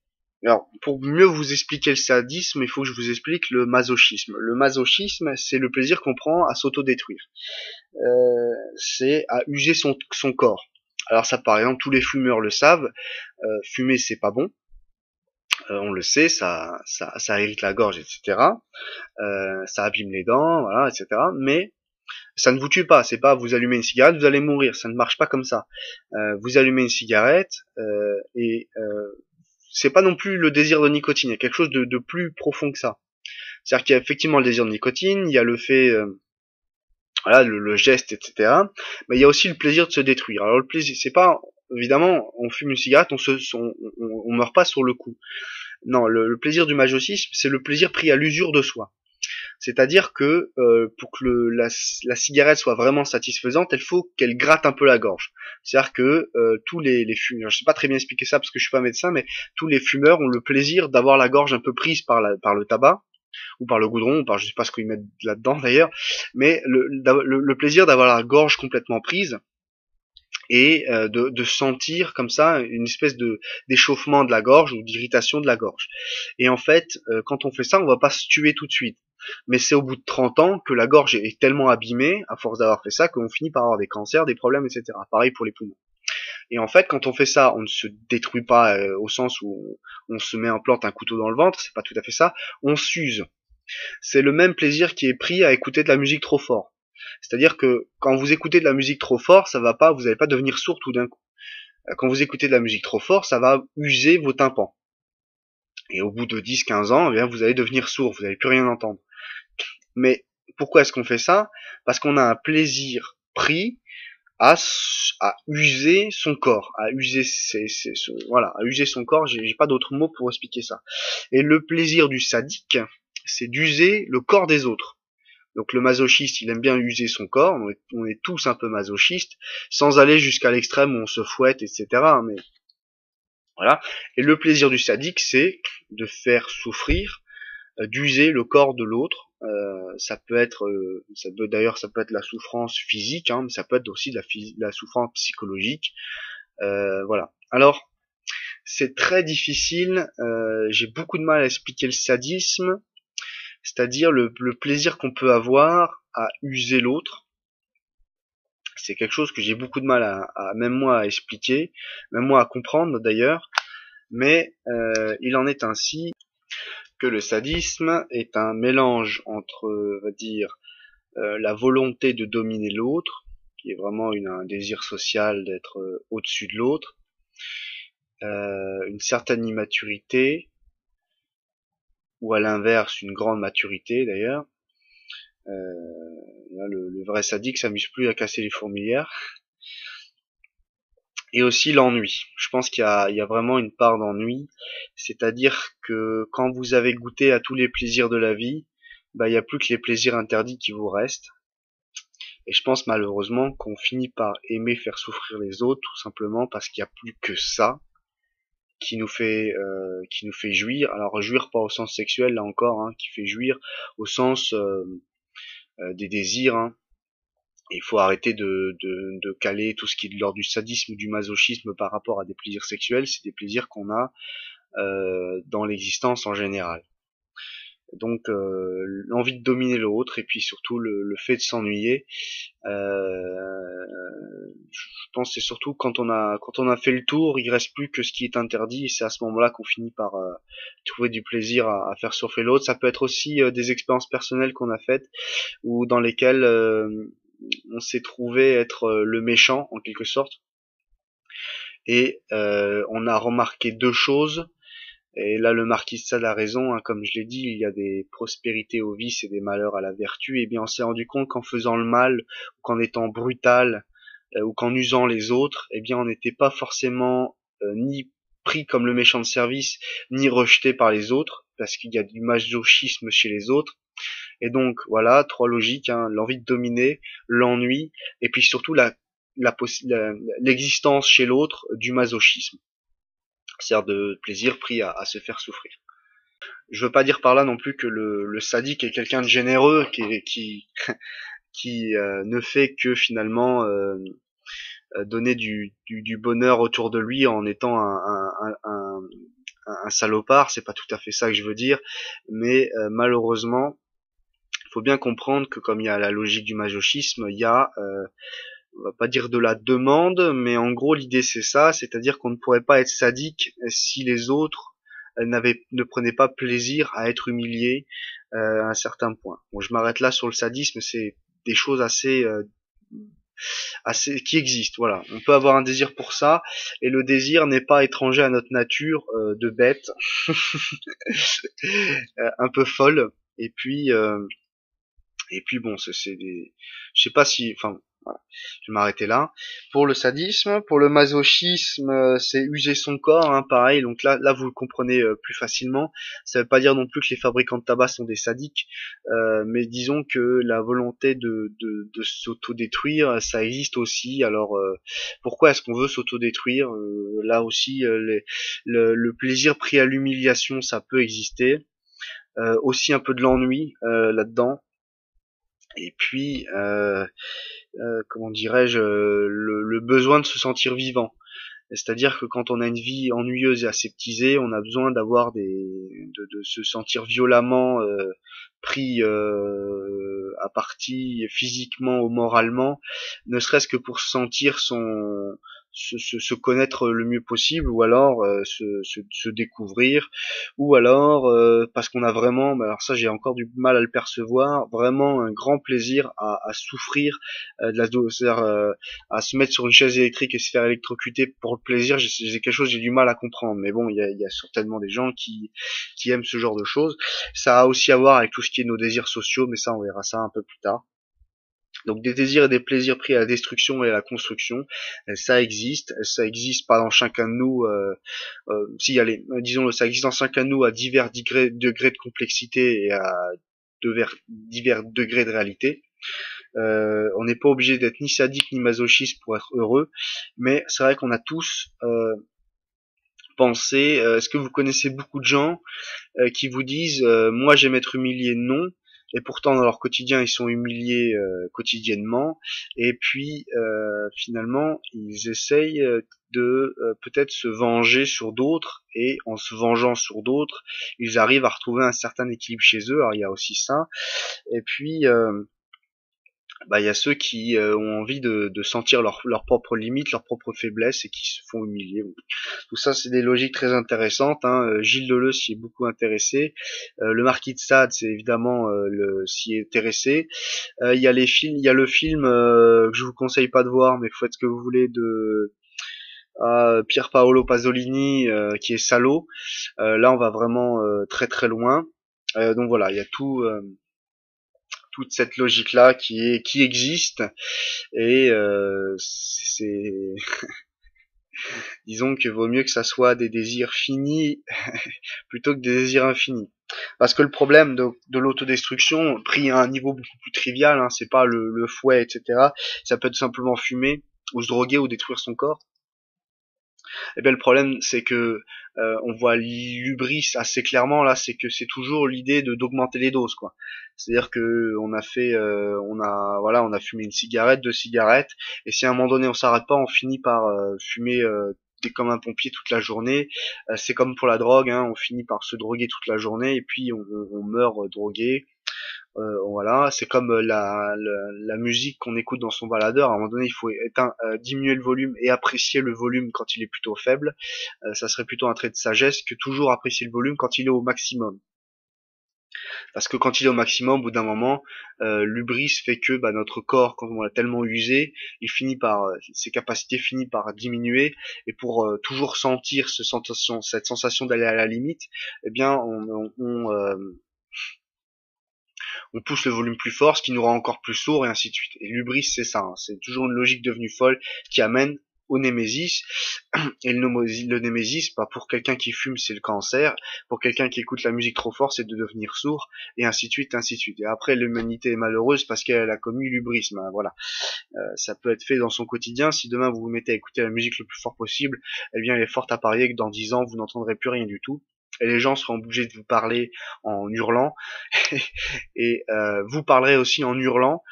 Alors, pour mieux vous expliquer le sadisme, il faut que je vous explique le masochisme. Le masochisme, c'est le plaisir qu'on prend à s'auto-détruire. C'est à user son corps. Alors ça, par exemple, tous les fumeurs le savent. Fumer, c'est pas bon. On le sait, ça irrite la gorge, etc. Ça abîme les dents, voilà, etc. Mais ça ne vous tue pas. C'est pas vous allumez une cigarette, vous allez mourir. Ça ne marche pas comme ça. Vous allumez une cigarette et c'est pas non plus le désir de nicotine. Il y a quelque chose de plus profond que ça. C'est-à-dire qu'il y a effectivement le désir de nicotine, il y a le fait, voilà, le geste, etc. Mais il y a aussi le plaisir de se détruire. Alors le plaisir, c'est pas évidemment, on fume une cigarette, on meurt pas sur le coup. Non, le plaisir du masochisme, c'est le plaisir pris à l'usure de soi. C'est-à-dire que pour que la cigarette soit vraiment satisfaisante, il faut qu'elle gratte un peu la gorge. C'est-à-dire que tous les fumeurs, je sais pas très bien expliquer ça parce que je suis pas médecin, mais tous les fumeurs ont le plaisir d'avoir la gorge un peu prise par le tabac ou par le goudron, ou par je sais pas ce qu'ils mettent là-dedans d'ailleurs, mais le plaisir d'avoir la gorge complètement prise et de sentir comme ça une espèce de d'échauffement de la gorge ou d'irritation de la gorge. Et en fait, quand on fait ça, on va pas se tuer tout de suite. Mais c'est au bout de 30 ans que la gorge est tellement abîmée, à force d'avoir fait ça, qu'on finit par avoir des cancers, des problèmes, etc. Pareil pour les poumons. Et en fait, quand on fait ça, on ne se détruit pas au sens où on se met en plante un couteau dans le ventre, c'est pas tout à fait ça, on s'use. C'est le même plaisir qui est pris à écouter de la musique trop fort. C'est-à-dire que quand vous écoutez de la musique trop fort, ça va pas, vous n'allez pas devenir sourd tout d'un coup. Quand vous écoutez de la musique trop fort, ça va user vos tympans. Et au bout de 10-15 ans, eh bien, vous allez devenir sourd, vous n'allez plus rien entendre. Mais pourquoi est-ce qu'on fait ça? Parce qu'on a un plaisir pris à user son corps, à user voilà, à user son corps. J'ai pas d'autre mot pour expliquer ça. Et le plaisir du sadique, c'est d'user le corps des autres. Donc le masochiste, il aime bien user son corps. On est tous un peu masochistes, sans aller jusqu'à l'extrême où on se fouette, etc. Mais voilà. Et le plaisir du sadique, c'est de faire souffrir, d'user le corps de l'autre. Ça peut être, d'ailleurs, ça peut être la souffrance physique, hein, mais ça peut être aussi la souffrance psychologique. Voilà. Alors, c'est très difficile. J'ai beaucoup de mal à expliquer le sadisme, c'est-à-dire le plaisir qu'on peut avoir à user l'autre. C'est quelque chose que j'ai beaucoup de mal même moi à expliquer, même moi à comprendre d'ailleurs. Mais il en est ainsi que le sadisme est un mélange entre, on va dire, la volonté de dominer l'autre, qui est vraiment un désir social d'être au-dessus de l'autre, une certaine immaturité, ou à l'inverse une grande maturité d'ailleurs. Là, le vrai sadique s'amuse plus à casser les fourmilières. Et aussi l'ennui. Je pense il y a vraiment une part d'ennui, c'est-à-dire que quand vous avez goûté à tous les plaisirs de la vie, bah il y a plus que les plaisirs interdits qui vous restent. Et je pense malheureusement qu'on finit par aimer faire souffrir les autres tout simplement parce qu'il n'y a plus que ça qui nous fait jouir. Alors jouir pas au sens sexuel là encore, hein, qui fait jouir au sens des désirs. Hein. Il faut arrêter de caler tout ce qui est de l'ordre du sadisme ou du masochisme par rapport à des plaisirs sexuels. C'est des plaisirs qu'on a dans l'existence en général. Donc l'envie de dominer l'autre et puis surtout le fait de s'ennuyer. Je pense que c'est surtout quand on a fait le tour, il reste plus que ce qui est interdit et c'est à ce moment-là qu'on finit par trouver du plaisir à faire souffler l'autre. Ça peut être aussi des expériences personnelles qu'on a faites ou dans lesquelles on s'est trouvé être le méchant en quelque sorte et on a remarqué deux choses. Et là, le marquis de Sade a raison, hein, comme je l'ai dit, il y a des prospérités au vice et des malheurs à la vertu. Et bien, on s'est rendu compte qu'en faisant le mal, ou qu'en étant brutal, ou qu'en usant les autres, eh bien, on n'était pas forcément ni pris comme le méchant de service, ni rejeté par les autres, parce qu'il y a du masochisme chez les autres. Et donc, voilà, trois logiques, hein, l'envie de dominer, l'ennui, et puis surtout l'existence chez l'autre du masochisme. C'est-à-dire de plaisir pris à se faire souffrir. Je veux pas dire par là non plus que le sadique est quelqu'un de généreux qui ne fait que finalement donner du bonheur autour de lui en étant un salopard. C'est pas tout à fait ça que je veux dire, mais malheureusement, il faut bien comprendre que comme il y a la logique du masochisme, il y a on va pas dire de la demande, mais en gros l'idée c'est ça, c'est-à-dire qu'on ne pourrait pas être sadique si les autres ne prenaient pas plaisir à être humiliés à un certain point. Bon, je m'arrête là sur le sadisme, c'est des choses assez qui existent. Voilà, on peut avoir un désir pour ça, et le désir n'est pas étranger à notre nature de bête, un peu folle. Et puis bon, c'est des, je sais pas si, enfin, voilà, je vais m'arrêter là. Pour le sadisme, pour le masochisme, c'est user son corps, hein, pareil. Donc là, vous le comprenez plus facilement. Ça veut pas dire non plus que les fabricants de tabac sont des sadiques, mais disons que la volonté de s'autodétruire, ça existe aussi. Alors pourquoi est-ce qu'on veut s'autodétruire? Là aussi, le plaisir pris à l'humiliation, ça peut exister. Aussi un peu de l'ennui là-dedans. Et puis, comment dirais-je, le besoin de se sentir vivant. C'est-à-dire que quand on a une vie ennuyeuse et aseptisée, on a besoin de se sentir violemment pris à partie physiquement ou moralement, ne serait-ce que pour sentir se connaître le mieux possible, ou alors se découvrir, ou alors parce qu'on a vraiment, alors ça j'ai encore du mal à le percevoir, vraiment un grand plaisir à souffrir c'est-à-dire à se mettre sur une chaise électrique et se faire électrocuter pour le plaisir. C'est quelque chose que j'ai du mal à comprendre, mais bon, il y a certainement des gens qui aiment ce genre de choses. Ça a aussi à voir avec tout ce qui est nos désirs sociaux, mais ça on verra ça un peu plus tard. Donc des désirs et des plaisirs pris à la destruction et à la construction, ça existe pas dans chacun de nous. Si allez, disons-le, ça existe dans chacun de nous à divers degrés de complexité et à divers degrés de réalité. On n'est pas obligé d'être ni sadique ni masochiste pour être heureux, mais c'est vrai qu'on a tous pensé. Est-ce que vous connaissez beaucoup de gens qui vous disent moi j'aime être humilié? Non. Et pourtant dans leur quotidien ils sont humiliés quotidiennement, et puis finalement ils essayent de peut-être se venger sur d'autres, et en se vengeant sur d'autres ils arrivent à retrouver un certain équilibre chez eux. Alors il y a aussi ça, et puis bah il y a ceux qui ont envie de sentir leurs propres limites, leurs propres faiblesses, et qui se font humilier. Bon. Tout ça, c'est des logiques très intéressantes. Hein. Gilles Deleuze s'y est beaucoup intéressé. Le Marquis de Sade, c'est évidemment s'y est intéressé. Il y a il y a le film que je vous conseille pas de voir, mais faites ce que vous voulez, de Pier Paolo Pasolini, qui est Salo. Là, on va vraiment très très loin. Donc voilà, il y a toute cette logique là qui existe, et c'est disons que vaut mieux que ça soit des désirs finis plutôt que des désirs infinis. Parce que le problème de l'autodestruction, pris à un niveau beaucoup plus trivial, hein, c'est pas le fouet, etc. Ça peut être simplement fumer, ou se droguer, ou détruire son corps. Et bien le problème, c'est que on voit l'hubris assez clairement là, c'est que c'est toujours l'idée de d'augmenter les doses, quoi. C'est-à-dire que on a fumé une cigarette, deux cigarettes, et si à un moment donné on s'arrête pas, on finit par fumer comme un pompier toute la journée. C'est comme pour la drogue, hein, on finit par se droguer toute la journée, et puis on meurt drogué. Voilà, c'est comme la musique qu'on écoute dans son baladeur. À un moment donné, il faut diminuer le volume et apprécier le volume quand il est plutôt faible. Ça serait plutôt un trait de sagesse que toujours apprécier le volume quand il est au maximum. Parce que quand il est au maximum, au bout d'un moment, l'hubris fait que bah, notre corps, quand on l'a tellement usé, ses capacités finissent par diminuer, et pour toujours sentir cette sensation d'aller à la limite, eh bien, on pousse le volume plus fort, ce qui nous rend encore plus sourd, et ainsi de suite. Et l'hubris, c'est ça, hein, c'est toujours une logique devenue folle qui amène au némésis. Et le némésis, bah, pour quelqu'un qui fume, c'est le cancer. Pour quelqu'un qui écoute la musique trop fort, c'est de devenir sourd, et ainsi de suite, ainsi de suite. Et après, l'humanité est malheureuse parce qu'elle a commis l'hubrisme. Hein, voilà. Ça peut être fait dans son quotidien. Si demain vous vous mettez à écouter la musique le plus fort possible, eh bien, il est fort à parier que dans 10 ans, vous n'entendrez plus rien du tout. Et les gens seront obligés de vous parler en hurlant, et vous parlerez aussi en hurlant,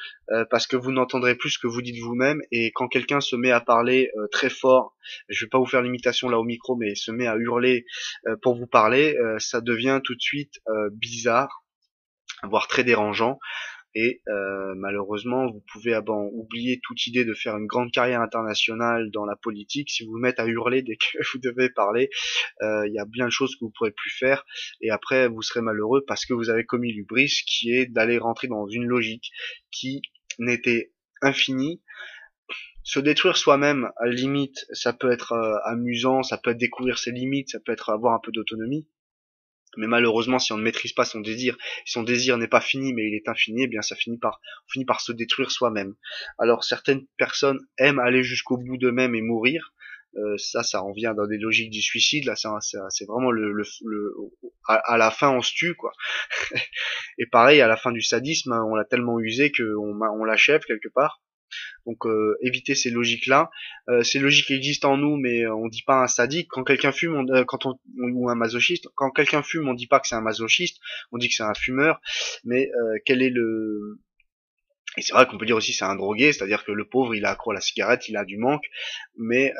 parce que vous n'entendrez plus ce que vous dites vous-même. Et quand quelqu'un se met à parler très fort, je vais pas vous faire l'imitation là au micro, mais se met à hurler pour vous parler, ça devient tout de suite bizarre, voire très dérangeant. Et malheureusement, vous pouvez oublier toute idée de faire une grande carrière internationale dans la politique si vous vous mettez à hurler dès que vous devez parler. Il y a bien de choses que vous pourrez plus faire, et après vous serez malheureux parce que vous avez commis l'hubris, qui est d'aller rentrer dans une logique qui n'était infinie. Se détruire soi-même, à la limite, ça peut être amusant, ça peut être découvrir ses limites, ça peut être avoir un peu d'autonomie. Mais malheureusement, si on ne maîtrise pas son désir, si son désir n'est pas fini mais il est infini, eh bien on finit par se détruire soi-même. Alors certaines personnes aiment aller jusqu'au bout d'eux-mêmes et mourir. Ça en vient dans des logiques du suicide. Là, c'est vraiment à la fin on se tue, quoi. Et pareil, à la fin du sadisme, hein, on l'a tellement usé qu'on l'achève quelque part. Donc éviter ces logiques-là. Ces logiques existent en nous, mais on dit pas un sadique. Quand quelqu'un fume, ou un masochiste, quand quelqu'un fume, on dit pas que c'est un masochiste, on dit que c'est un fumeur. Mais quel est le... Et c'est vrai qu'on peut dire aussi c'est un drogué, c'est-à-dire que le pauvre, il a accro à la cigarette, il a du manque, mais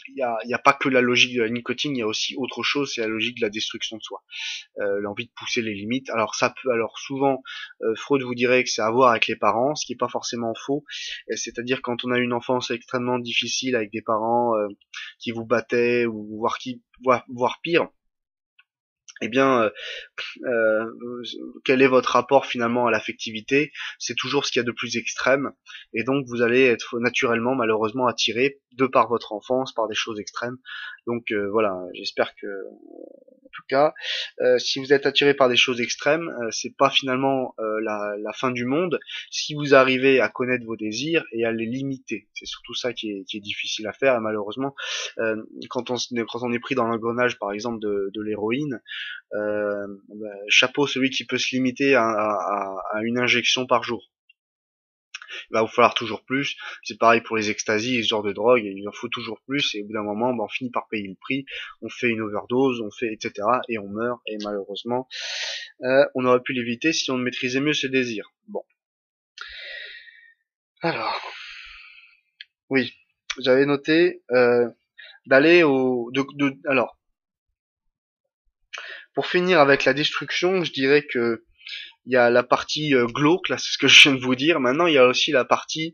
il y a pas que la logique de la nicotine, il y a aussi autre chose, c'est la logique de la destruction de soi. L'envie de pousser les limites. Alors souvent, Freud vous dirait que c'est à voir avec les parents, ce qui est pas forcément faux. C'est-à-dire quand on a une enfance extrêmement difficile avec des parents qui vous battaient, ou voire pire, eh bien, quel est votre rapport finalement à l'affectivité? C'est toujours ce qu'il y a de plus extrême, et donc vous allez être naturellement, malheureusement, attiré de par votre enfance, par des choses extrêmes. Donc voilà, j'espère que, en tout cas, si vous êtes attiré par des choses extrêmes, c'est pas finalement la fin du monde si vous arrivez à connaître vos désirs et à les limiter. C'est surtout ça qui est difficile à faire, et malheureusement, quand on est pris dans l'engrenage, par exemple, de l'héroïne, chapeau celui qui peut se limiter à une injection par jour. Il va vous falloir toujours plus. C'est pareil pour les extasies et ce genre de drogue, il en faut toujours plus, et au bout d'un moment, on finit par payer le prix, on fait une overdose, on fait etc. et on meurt, et malheureusement, on aurait pu l'éviter si on maîtrisait mieux ses désirs. Bon. Alors, oui, j'avais noté d'aller alors, pour finir avec la destruction, je dirais que il y a la partie glauque, là c'est ce que je viens de vous dire. Maintenant, il y a aussi la partie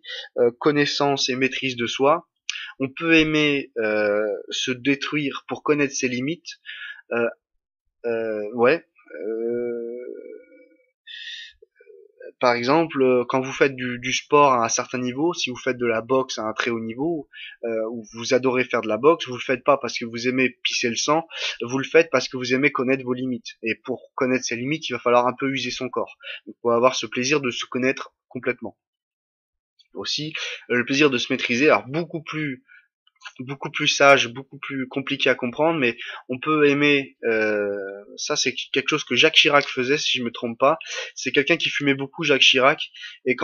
connaissance et maîtrise de soi. On peut aimer se détruire pour connaître ses limites. Euh, ouais. Par exemple, quand vous faites du sport à un certain niveau, si vous faites de la boxe à un très haut niveau, ou vous adorez faire de la boxe, vous le faites pas parce que vous aimez pisser le sang, vous le faites parce que vous aimez connaître vos limites. Et pour connaître ses limites, il va falloir un peu user son corps. Donc, pour avoir ce plaisir de se connaître complètement. Aussi, le plaisir de se maîtriser, alors beaucoup plus sage, beaucoup plus compliqué à comprendre, mais on peut aimer. Ça, c'est quelque chose que Jacques Chirac faisait, si je me trompe pas. C'est quelqu'un qui fumait beaucoup, Jacques Chirac, et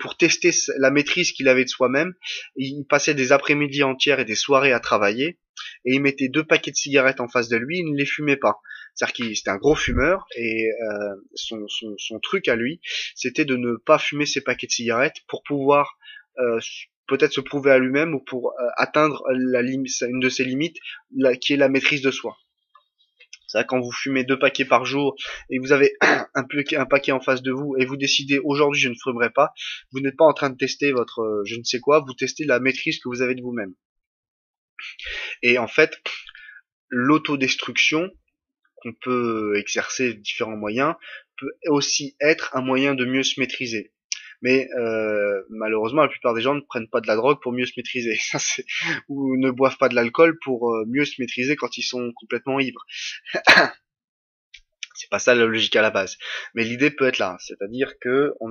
pour tester la maîtrise qu'il avait de soi-même, il passait des après-midi entières et des soirées à travailler, et il mettait 2 paquets de cigarettes en face de lui, il ne les fumait pas. C'est-à-dire qu'il c'était un gros fumeur, et son truc à lui, c'était de ne pas fumer ses paquets de cigarettes pour pouvoir peut-être se prouver à lui-même, ou pour atteindre une de ses limites, qui est la maîtrise de soi. C'est vrai, quand vous fumez 2 paquets par jour et vous avez un paquet en face de vous et vous décidez aujourd'hui je ne fumerai pas, vous n'êtes pas en train de tester votre je ne sais quoi, vous testez la maîtrise que vous avez de vous-même. Et en fait, l'autodestruction qu'on peut exercer de différents moyens peut aussi être un moyen de mieux se maîtriser. Mais malheureusement, la plupart des gens ne prennent pas de la drogue pour mieux se maîtriser. Ou ne boivent pas de l'alcool pour mieux se maîtriser quand ils sont complètement ivres. C'est pas ça la logique à la base. Mais l'idée peut être là, c'est-à-dire que on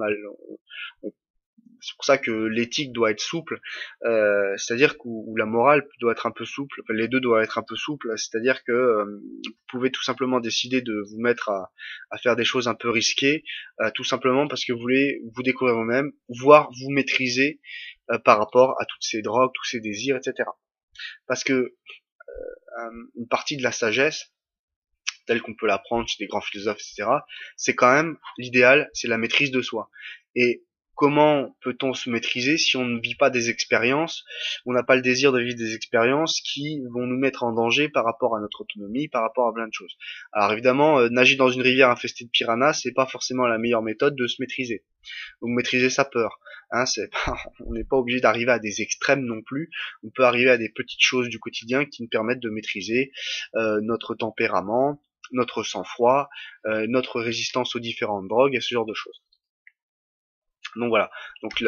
c'est pour ça que l'éthique doit être souple, c'est-à-dire ou la morale doit être un peu souple, enfin, les deux doivent être un peu souples, c'est-à-dire que vous pouvez tout simplement décider de vous mettre à faire des choses un peu risquées, tout simplement parce que vous voulez vous découvrir vous-même, voire vous maîtriser par rapport à toutes ces drogues, tous ces désirs, etc. Parce que une partie de la sagesse, telle qu'on peut l'apprendre chez des grands philosophes, etc., c'est quand même l'idéal, c'est la maîtrise de soi. Et comment peut-on se maîtriser si on ne vit pas des expériences, on n'a pas le désir de vivre des expériences qui vont nous mettre en danger par rapport à notre autonomie, par rapport à plein de choses. Alors évidemment, nager dans une rivière infestée de piranhas, c'est pas forcément la meilleure méthode de se maîtriser. Ou maîtriser sa peur. Hein, on n'est pas obligé d'arriver à des extrêmes non plus. On peut arriver à des petites choses du quotidien qui nous permettent de maîtriser notre tempérament, notre sang-froid, notre résistance aux différentes drogues et ce genre de choses. Donc voilà. Donc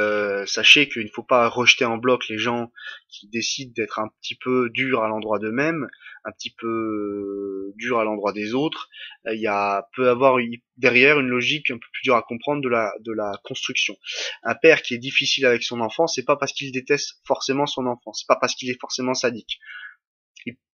sachez qu'il ne faut pas rejeter en bloc les gens qui décident d'être un petit peu durs à l'endroit d'eux-mêmes, un petit peu durs à l'endroit des autres. Peut avoir derrière une logique un peu plus dure à comprendre de la construction. Un père qui est difficile avec son enfant, c'est pas parce qu'il déteste forcément son enfant, c'est pas parce qu'il est forcément sadique.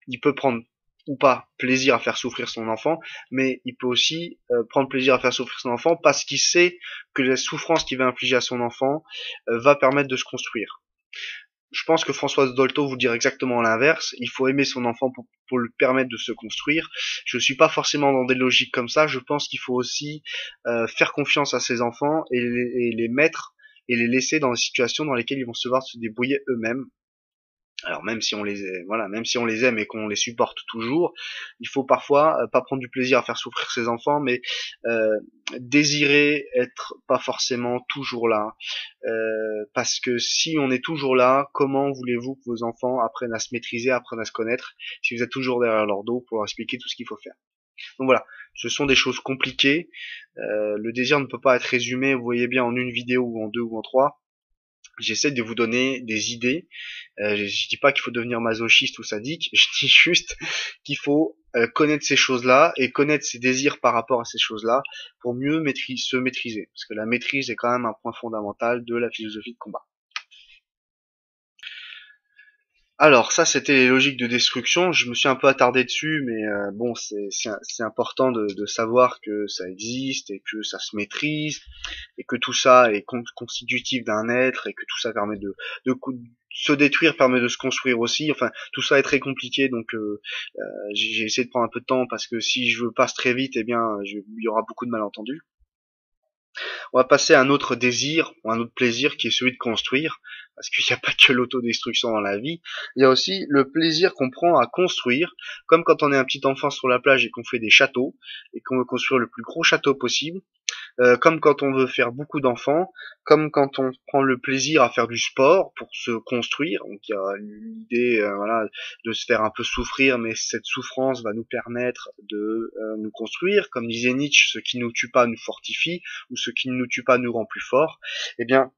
Il peut prendre ou pas plaisir à faire souffrir son enfant, mais il peut aussi prendre plaisir à faire souffrir son enfant parce qu'il sait que la souffrance qu'il va infliger à son enfant va permettre de se construire. Je pense que Françoise Dolto vous dirait exactement l'inverse. Il faut aimer son enfant pour lui permettre de se construire. Je ne suis pas forcément dans des logiques comme ça. Je pense qu'il faut aussi faire confiance à ses enfants et les mettre et les laisser dans des situations dans lesquelles ils vont se devoir se débrouiller eux-mêmes. Alors même si on même si on les aime et qu'on les supporte toujours, il faut parfois pas prendre du plaisir à faire souffrir ses enfants, mais désirer être pas forcément toujours là. Parce que si on est toujours là, comment voulez-vous que vos enfants apprennent à se maîtriser, apprennent à se connaître, si vous êtes toujours derrière leur dos pour leur expliquer tout ce qu'il faut faire. Donc voilà, ce sont des choses compliquées. Le désir ne peut pas être résumé, vous voyez bien, en une vidéo ou en deux ou en trois. J'essaie de vous donner des idées. Je dis pas qu'il faut devenir masochiste ou sadique, je dis juste qu'il faut connaître ces choses-là et connaître ses désirs par rapport à ces choses-là pour mieux se maîtriser. Parce que la maîtrise est quand même un point fondamental de la philosophie de combat. Alors ça, c'était les logiques de destruction. Je me suis un peu attardé dessus, mais bon, c'est important de savoir que ça existe et que ça se maîtrise et que tout ça est constitutif d'un être et que tout ça permet de se détruire, permet de se construire aussi. Enfin, tout ça est très compliqué, donc j'ai essayé de prendre un peu de temps parce que si je passe très vite, eh bien, il y aura beaucoup de malentendus. On va passer à un autre désir ou un autre plaisir qui est celui de construire, parce qu'il n'y a pas que l'autodestruction dans la vie, il y a aussi le plaisir qu'on prend à construire, comme quand on est un petit enfant sur la plage et qu'on fait des châteaux, et qu'on veut construire le plus gros château possible, comme quand on veut faire beaucoup d'enfants, comme quand on prend le plaisir à faire du sport pour se construire. Donc il y a l'idée voilà, de se faire un peu souffrir, mais cette souffrance va nous permettre de nous construire. Comme disait Nietzsche, ce qui ne nous tue pas nous fortifie, ou ce qui ne nous tue pas nous rend plus fort. Eh bien,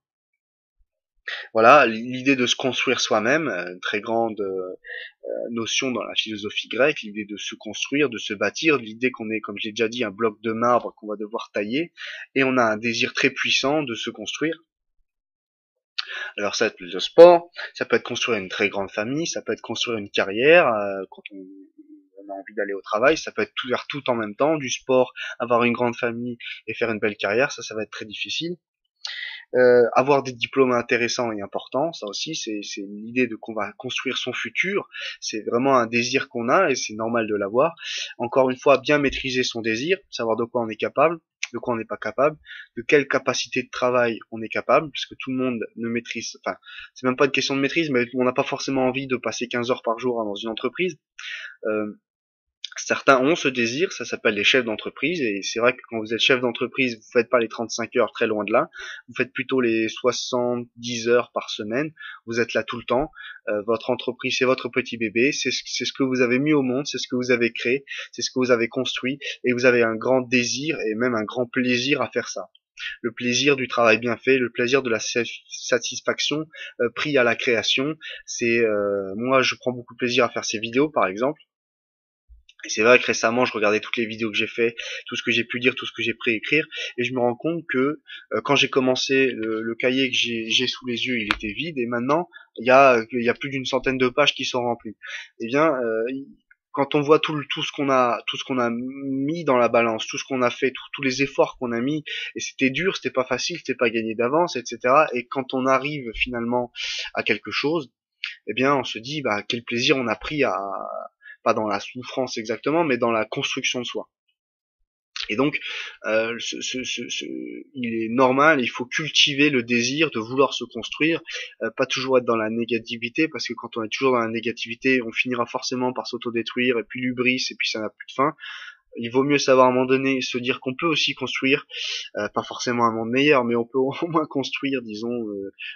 voilà, l'idée de se construire soi-même, une très grande notion dans la philosophie grecque, l'idée de se construire, de se bâtir, l'idée qu'on est, comme j'ai déjà dit, un bloc de marbre qu'on va devoir tailler, et on a un désir très puissant de se construire. Alors ça peut être le sport, ça peut être construire une très grande famille, ça peut être construire une carrière quand on a envie d'aller au travail, ça peut être tout faire tout en même temps, du sport, avoir une grande famille et faire une belle carrière, ça va être très difficile. Avoir des diplômes intéressants et importants, ça aussi c'est l'idée de qu'on va construire son futur, c'est vraiment un désir qu'on a et c'est normal de l'avoir. Encore une fois, bien maîtriser son désir, savoir de quoi on est capable, de quoi on n'est pas capable, de quelle capacité de travail on est capable, parce que tout le monde ne maîtrise, enfin c'est même pas une question de maîtrise, mais on n'a pas forcément envie de passer 15 heures par jour dans une entreprise. Euh, Certains ont ce désir, ça s'appelle les chefs d'entreprise, et c'est vrai que quand vous êtes chef d'entreprise, vous faites pas les 35 heures, très loin de là, vous faites plutôt les 70 heures par semaine, vous êtes là tout le temps, votre entreprise c'est votre petit bébé, c'est ce que vous avez mis au monde, c'est ce que vous avez créé, c'est ce que vous avez construit, et vous avez un grand désir et même un grand plaisir à faire ça. Le plaisir du travail bien fait, le plaisir de la satisfaction pris à la création, c'est moi je prends beaucoup de plaisir à faire ces vidéos par exemple. Et c'est vrai que récemment, je regardais toutes les vidéos que j'ai fait, tout ce que j'ai pu dire, tout ce que j'ai pu écrire, et je me rends compte que quand j'ai commencé le cahier que j'ai sous les yeux, il était vide, et maintenant, il y a plus d'une centaine de pages qui sont remplies. Eh bien, quand on voit tout ce qu'on a mis dans la balance, tout ce qu'on a fait, tous les efforts qu'on a mis, et c'était dur, c'était pas facile, c'était pas gagné d'avance, etc. Et quand on arrive finalement à quelque chose, eh bien, on se dit, bah, quel plaisir on a pris à, pas dans la souffrance exactement, mais dans la construction de soi. Et donc, il est normal, il faut cultiver le désir de vouloir se construire, pas toujours être dans la négativité, parce que quand on est toujours dans la négativité, on finira forcément par s'autodétruire, et puis l'hubris, et puis ça n'a plus de fin. Il vaut mieux savoir à un moment donné se dire qu'on peut aussi construire, pas forcément un monde meilleur, mais on peut au moins construire, disons,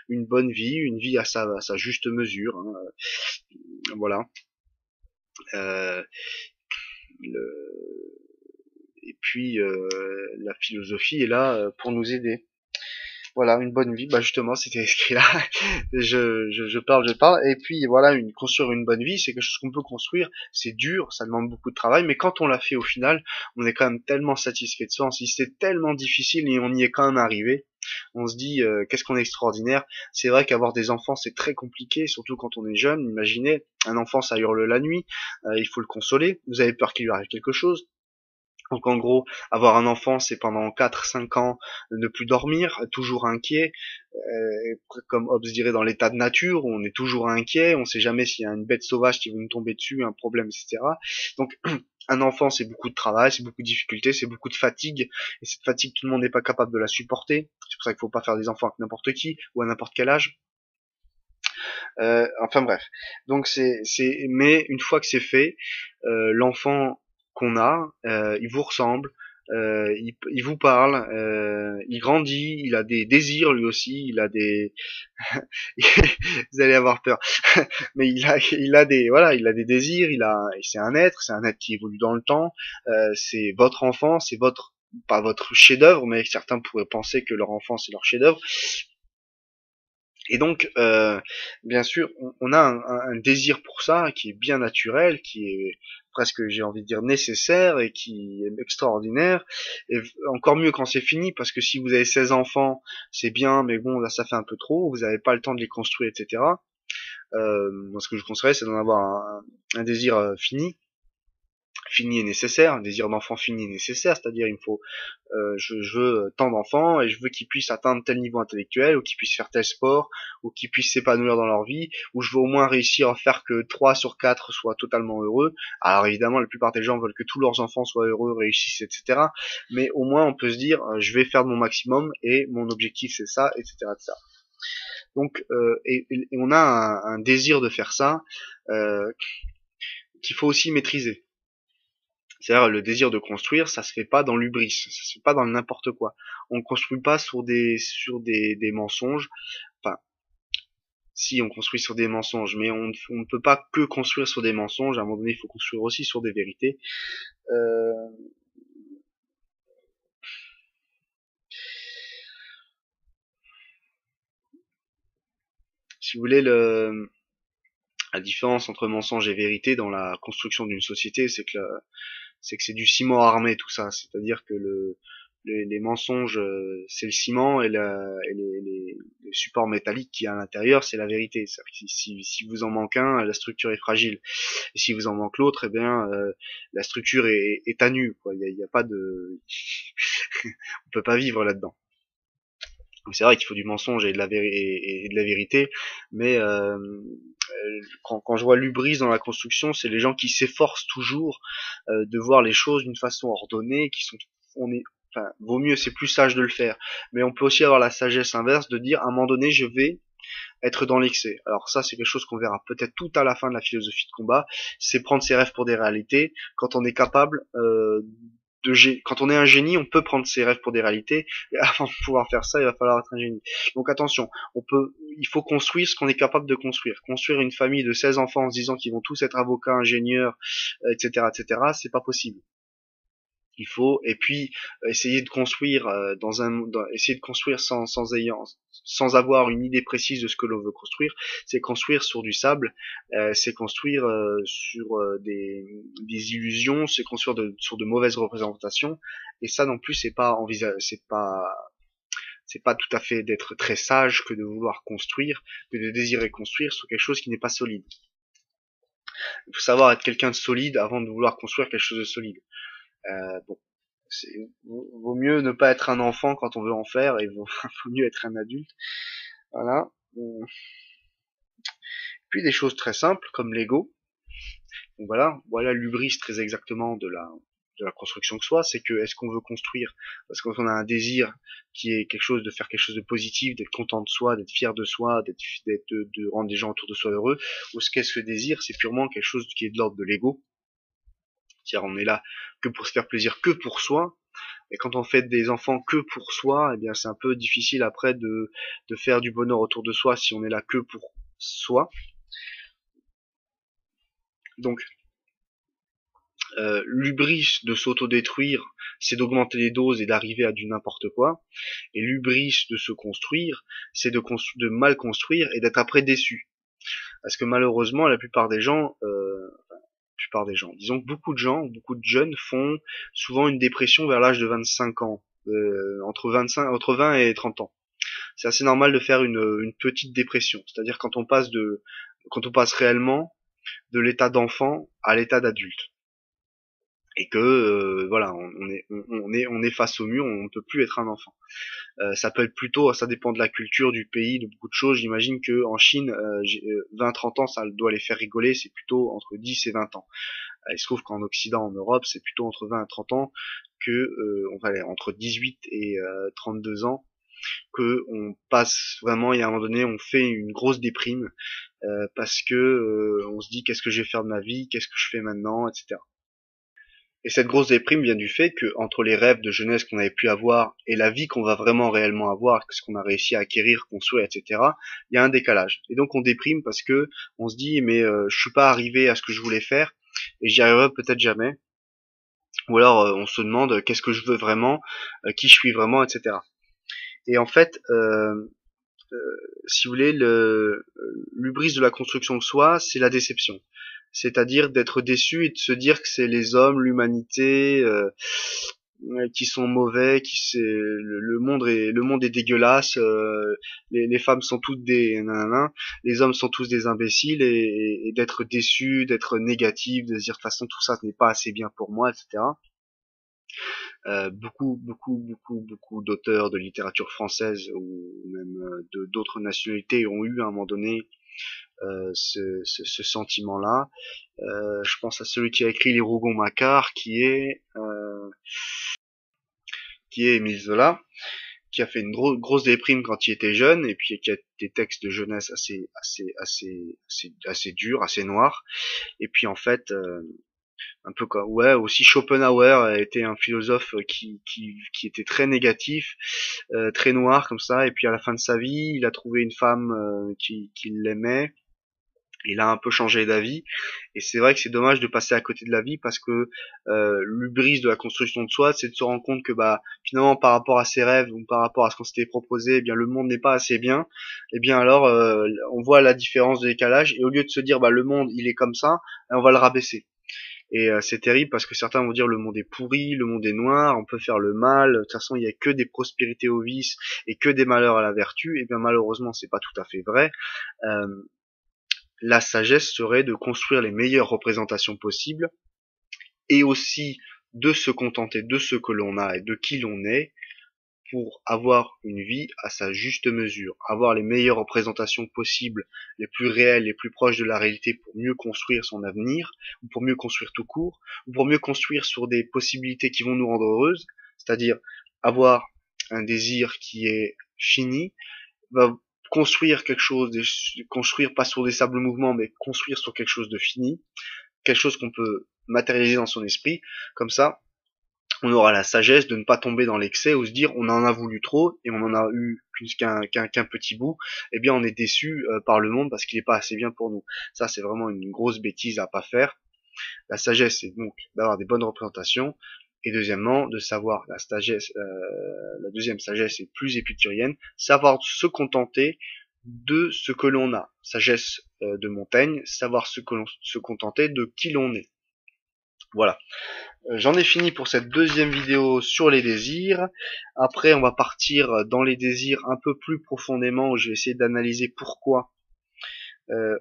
une bonne vie, une vie à sa juste mesure. Hein, voilà. Euh, le, et puis la philosophie est là pour nous aider. Voilà, une bonne vie, bah justement, c'était écrit là. Je parle, et puis voilà, construire une bonne vie, c'est quelque chose qu'on peut construire. C'est dur, ça demande beaucoup de travail, mais quand on l'a fait au final, on est quand même tellement satisfait de soi. Si c'était tellement difficile et on y est quand même arrivé, on se dit qu'est-ce qu'on est extraordinaire. C'est vrai qu'avoir des enfants c'est très compliqué, surtout quand on est jeune. Imaginez, un enfant ça hurle la nuit, il faut le consoler. Vous avez peur qu'il lui arrive quelque chose. Donc en gros, avoir un enfant, c'est pendant 4, 5 ans ne plus dormir, toujours inquiet, comme Hobbes dirait dans l'état de nature, où on est toujours inquiet, on sait jamais s'il y a une bête sauvage qui va nous tomber dessus, un problème, etc. Donc un enfant, c'est beaucoup de travail, c'est beaucoup de difficultés, c'est beaucoup de fatigue, et cette fatigue, tout le monde n'est pas capable de la supporter. C'est pour ça qu'il faut pas faire des enfants avec n'importe qui, ou à n'importe quel âge. Enfin bref. Donc mais une fois que c'est fait, l'enfant qu'on a, il vous ressemble, il vous parle, il grandit, il a des désirs lui aussi, il a des, vous allez avoir peur, mais il a des désirs, c'est un être qui évolue dans le temps, c'est votre enfant, c'est votre, pas votre chef-d'œuvre, mais certains pourraient penser que leur enfant c'est leur chef-d'œuvre. Et donc, bien sûr, on a un désir pour ça qui est bien naturel, qui est presque, j'ai envie de dire, nécessaire et qui est extraordinaire. Et encore mieux quand c'est fini, parce que si vous avez 16 enfants, c'est bien, mais bon, là, ça fait un peu trop, vous n'avez pas le temps de les construire, etc. Moi, ce que je conseillerais, c'est d'en avoir un désir fini et nécessaire, un désir d'enfant fini et nécessaire, c'est-à-dire il me faut je veux tant d'enfants et je veux qu'ils puissent atteindre tel niveau intellectuel ou qu'ils puissent faire tel sport ou qu'ils puissent s'épanouir dans leur vie ou je veux au moins réussir à faire que 3 sur 4 soient totalement heureux. Alors évidemment la plupart des gens veulent que tous leurs enfants soient heureux, réussissent, etc. Mais au moins on peut se dire je vais faire de mon maximum et mon objectif c'est ça, etc. etc. Donc et on a un désir de faire ça euh, qu'il faut aussi maîtriser. C'est-à-dire le désir de construire, ça se fait pas dans l'hubris, ça se fait pas dans n'importe quoi. On construit pas des mensonges. Enfin, si on construit sur des mensonges, mais on ne peut pas que construire sur des mensonges. À un moment donné, il faut construire aussi sur des vérités. Euh, si vous voulez, la différence entre mensonge et vérité dans la construction d'une société, c'est que c'est du ciment armé tout ça. C'est-à-dire que les mensonges, c'est le ciment et, le support métallique qui est à l'intérieur, c'est la vérité. Si vous en manque un, la structure est fragile. Et si vous en manque l'autre, eh bien, la structure est à nu. Quoi. Il y a pas de, on peut pas vivre là-dedans. C'est vrai qu'il faut du mensonge et et de la vérité, mais quand je vois l'hubris dans la construction, c'est les gens qui s'efforcent toujours de voir les choses d'une façon ordonnée, qui sont, on est, enfin, vaut mieux, c'est plus sage de le faire. Mais on peut aussi avoir la sagesse inverse de dire, à un moment donné, je vais être dans l'excès. Alors ça, c'est quelque chose qu'on verra peut-être tout à la fin de la philosophie de combat, c'est prendre ses rêves pour des réalités. Quand on est capable quand on est un génie, on peut prendre ses rêves pour des réalités. Et avant de pouvoir faire ça, il va falloir être un génie. Donc attention, il faut construire ce qu'on est capable de construire. Construire une famille de 16 enfants en se disant qu'ils vont tous être avocats, ingénieurs, etc., etc., c'est pas possible. Il faut et puis essayer de construire essayer de construire sans avoir une idée précise de ce que l'on veut construire. C'est construire sur du sable, c'est construire sur des illusions, c'est construire sur de mauvaises représentations. Et ça non plus c'est pas tout à fait d'être très sage que de vouloir construire, que de désirer construire sur quelque chose qui n'est pas solide. Il faut savoir être quelqu'un de solide avant de vouloir construire quelque chose de solide. Bon, vaut mieux ne pas être un enfant quand on veut en faire et vaut mieux être un adulte. Voilà. Puis des choses très simples comme Lego. Donc voilà l'ubris très exactement de la construction que soit, c'est que est-ce qu'on veut construire parce qu'on a un désir qui est quelque chose de faire quelque chose de positif, d'être content de soi, d'être fier de soi, de rendre les gens autour de soi heureux, ou ce qu'est-ce que le désir, c'est purement quelque chose qui est de l'ordre de l'ego. C'est-à-dire on est là que pour se faire plaisir, que pour soi. Et quand on fait des enfants que pour soi, eh bien c'est un peu difficile après de faire du bonheur autour de soi si on est là que pour soi. Donc l'ubris de s'autodétruire, c'est d'augmenter les doses et d'arriver à du n'importe quoi. Et l'ubris de se construire, c'est de mal construire et d'être après déçu. Parce que malheureusement, disons que beaucoup de jeunes font souvent une dépression vers l'âge de 25 ans, entre 20 et 30 ans. C'est assez normal de faire une petite dépression, c'est-à-dire quand on passe réellement de l'état d'enfant à l'état d'adulte. Et que voilà, on est face au mur, on ne peut plus être un enfant. Ça peut être plutôt, ça dépend de la culture, du pays, de beaucoup de choses. J'imagine que en Chine, 20-30 ans, ça doit les faire rigoler, c'est plutôt entre 10 et 20 ans. Il se trouve qu'en Occident, en Europe, c'est plutôt entre 20 et 30 ans que on va aller entre 18 et 32 ans que on passe vraiment et à un moment donné on fait une grosse déprime parce que on se dit qu'est-ce que je vais faire de ma vie, qu'est-ce que je fais maintenant, etc. Et cette grosse déprime vient du fait que entre les rêves de jeunesse qu'on avait pu avoir et la vie qu'on va vraiment réellement avoir, ce qu'on a réussi à acquérir, construire, etc., il y a un décalage. Et donc on déprime parce que on se dit mais je suis pas arrivé à ce que je voulais faire et j'y arriverai peut-être jamais. Ou alors on se demande qu'est-ce que je veux vraiment, qui je suis vraiment, etc. Et en fait, si vous voulez, l'hubris de la construction de soi, c'est la déception. C'est-à-dire d'être déçu et de se dire que c'est les hommes, l'humanité, qui sont mauvais, le monde est dégueulasse, les femmes sont toutes des nanana, les hommes sont tous des imbéciles et d'être déçu, d'être négatif, de se dire de toute façon tout ça n'est pas assez bien pour moi, etc. Beaucoup d'auteurs de littérature française ou même d'autres nationalités ont eu à un moment donné ce sentiment-là. Je pense à celui qui a écrit Les Rougon-Macquart, qui est Émile Zola, qui a fait une grosse déprime quand il était jeune et puis qui a des textes de jeunesse assez durs, assez noirs. Et puis en fait, un peu comme ouais, aussi Schopenhauer a été un philosophe qui était très négatif, très noir comme ça. Et puis à la fin de sa vie, il a trouvé une femme qui l'aimait. Il a un peu changé d'avis et c'est vrai que c'est dommage de passer à côté de la vie parce que l'hubris de la construction de soi, c'est de se rendre compte que bah finalement par rapport à ses rêves ou par rapport à ce qu'on s'était proposé, eh bien le monde n'est pas assez bien. Et bien alors on voit la différence de décalage et au lieu de se dire bah le monde il est comme ça, on va le rabaisser. Et c'est terrible parce que certains vont dire le monde est pourri, le monde est noir, on peut faire le mal, de toute façon il y a que des prospérités au vice et que des malheurs à la vertu. Et bien malheureusement c'est pas tout à fait vrai. Euh, la sagesse serait de construire les meilleures représentations possibles et aussi de se contenter de ce que l'on a et de qui l'on est pour avoir une vie à sa juste mesure, avoir les meilleures représentations possibles, les plus réelles, les plus proches de la réalité pour mieux construire son avenir, ou pour mieux construire tout court, ou pour mieux construire sur des possibilités qui vont nous rendre heureuses, c'est-à-dire avoir un désir qui est fini, va construire quelque chose, construire pas sur des sables mouvements, mais construire sur quelque chose de fini, quelque chose qu'on peut matérialiser dans son esprit. Comme ça, on aura la sagesse de ne pas tomber dans l'excès ou se dire on en a voulu trop et on en a eu plus qu'un petit bout. Eh bien, on est déçu par le monde parce qu'il n'est pas assez bien pour nous. Ça, c'est vraiment une grosse bêtise à pas faire. La sagesse, c'est donc d'avoir des bonnes représentations. Et deuxièmement, de savoir la deuxième sagesse est plus épicurienne, savoir se contenter de ce que l'on a. Sagesse de Montaigne, savoir se contenter de qui l'on est. Voilà. J'en ai fini pour cette deuxième vidéo sur les désirs. Après, on va partir dans les désirs un peu plus profondément, où je vais essayer d'analyser pourquoi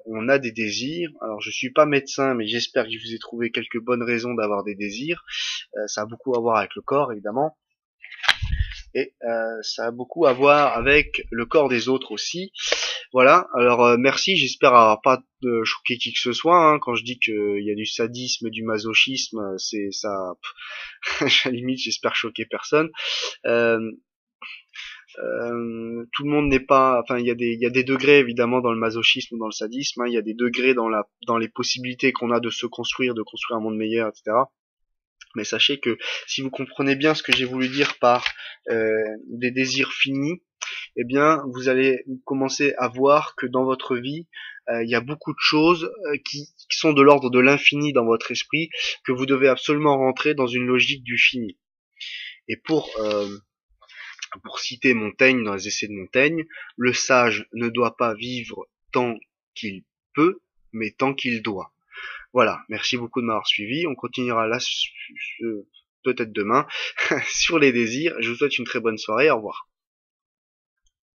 on a des désirs. Alors, je suis pas médecin, mais j'espère que je vous ai trouvé quelques bonnes raisons d'avoir des désirs. Ça a beaucoup à voir avec le corps, évidemment. Et ça a beaucoup à voir avec le corps des autres aussi. Voilà, alors merci, j'espère avoir pas choqué qui que ce soit, hein. Quand je dis qu'il y a du sadisme et du masochisme, c'est ça, à la limite j'espère choquer personne. Euh, tout le monde n'est pas, enfin il y a des degrés évidemment dans le masochisme ou dans le sadisme, hein. Il y a des degrés dans les possibilités qu'on a de se construire, de construire un monde meilleur, etc. Mais sachez que si vous comprenez bien ce que j'ai voulu dire par des désirs finis, eh bien, vous allez commencer à voir que dans votre vie, il y a beaucoup de choses qui sont de l'ordre de l'infini dans votre esprit, que vous devez absolument rentrer dans une logique du fini. Et pour citer Montaigne dans les Essais de Montaigne, le sage ne doit pas vivre tant qu'il peut, mais tant qu'il doit. Voilà, merci beaucoup de m'avoir suivi. On continuera là, peut-être demain, sur les désirs. Je vous souhaite une très bonne soirée. Au revoir.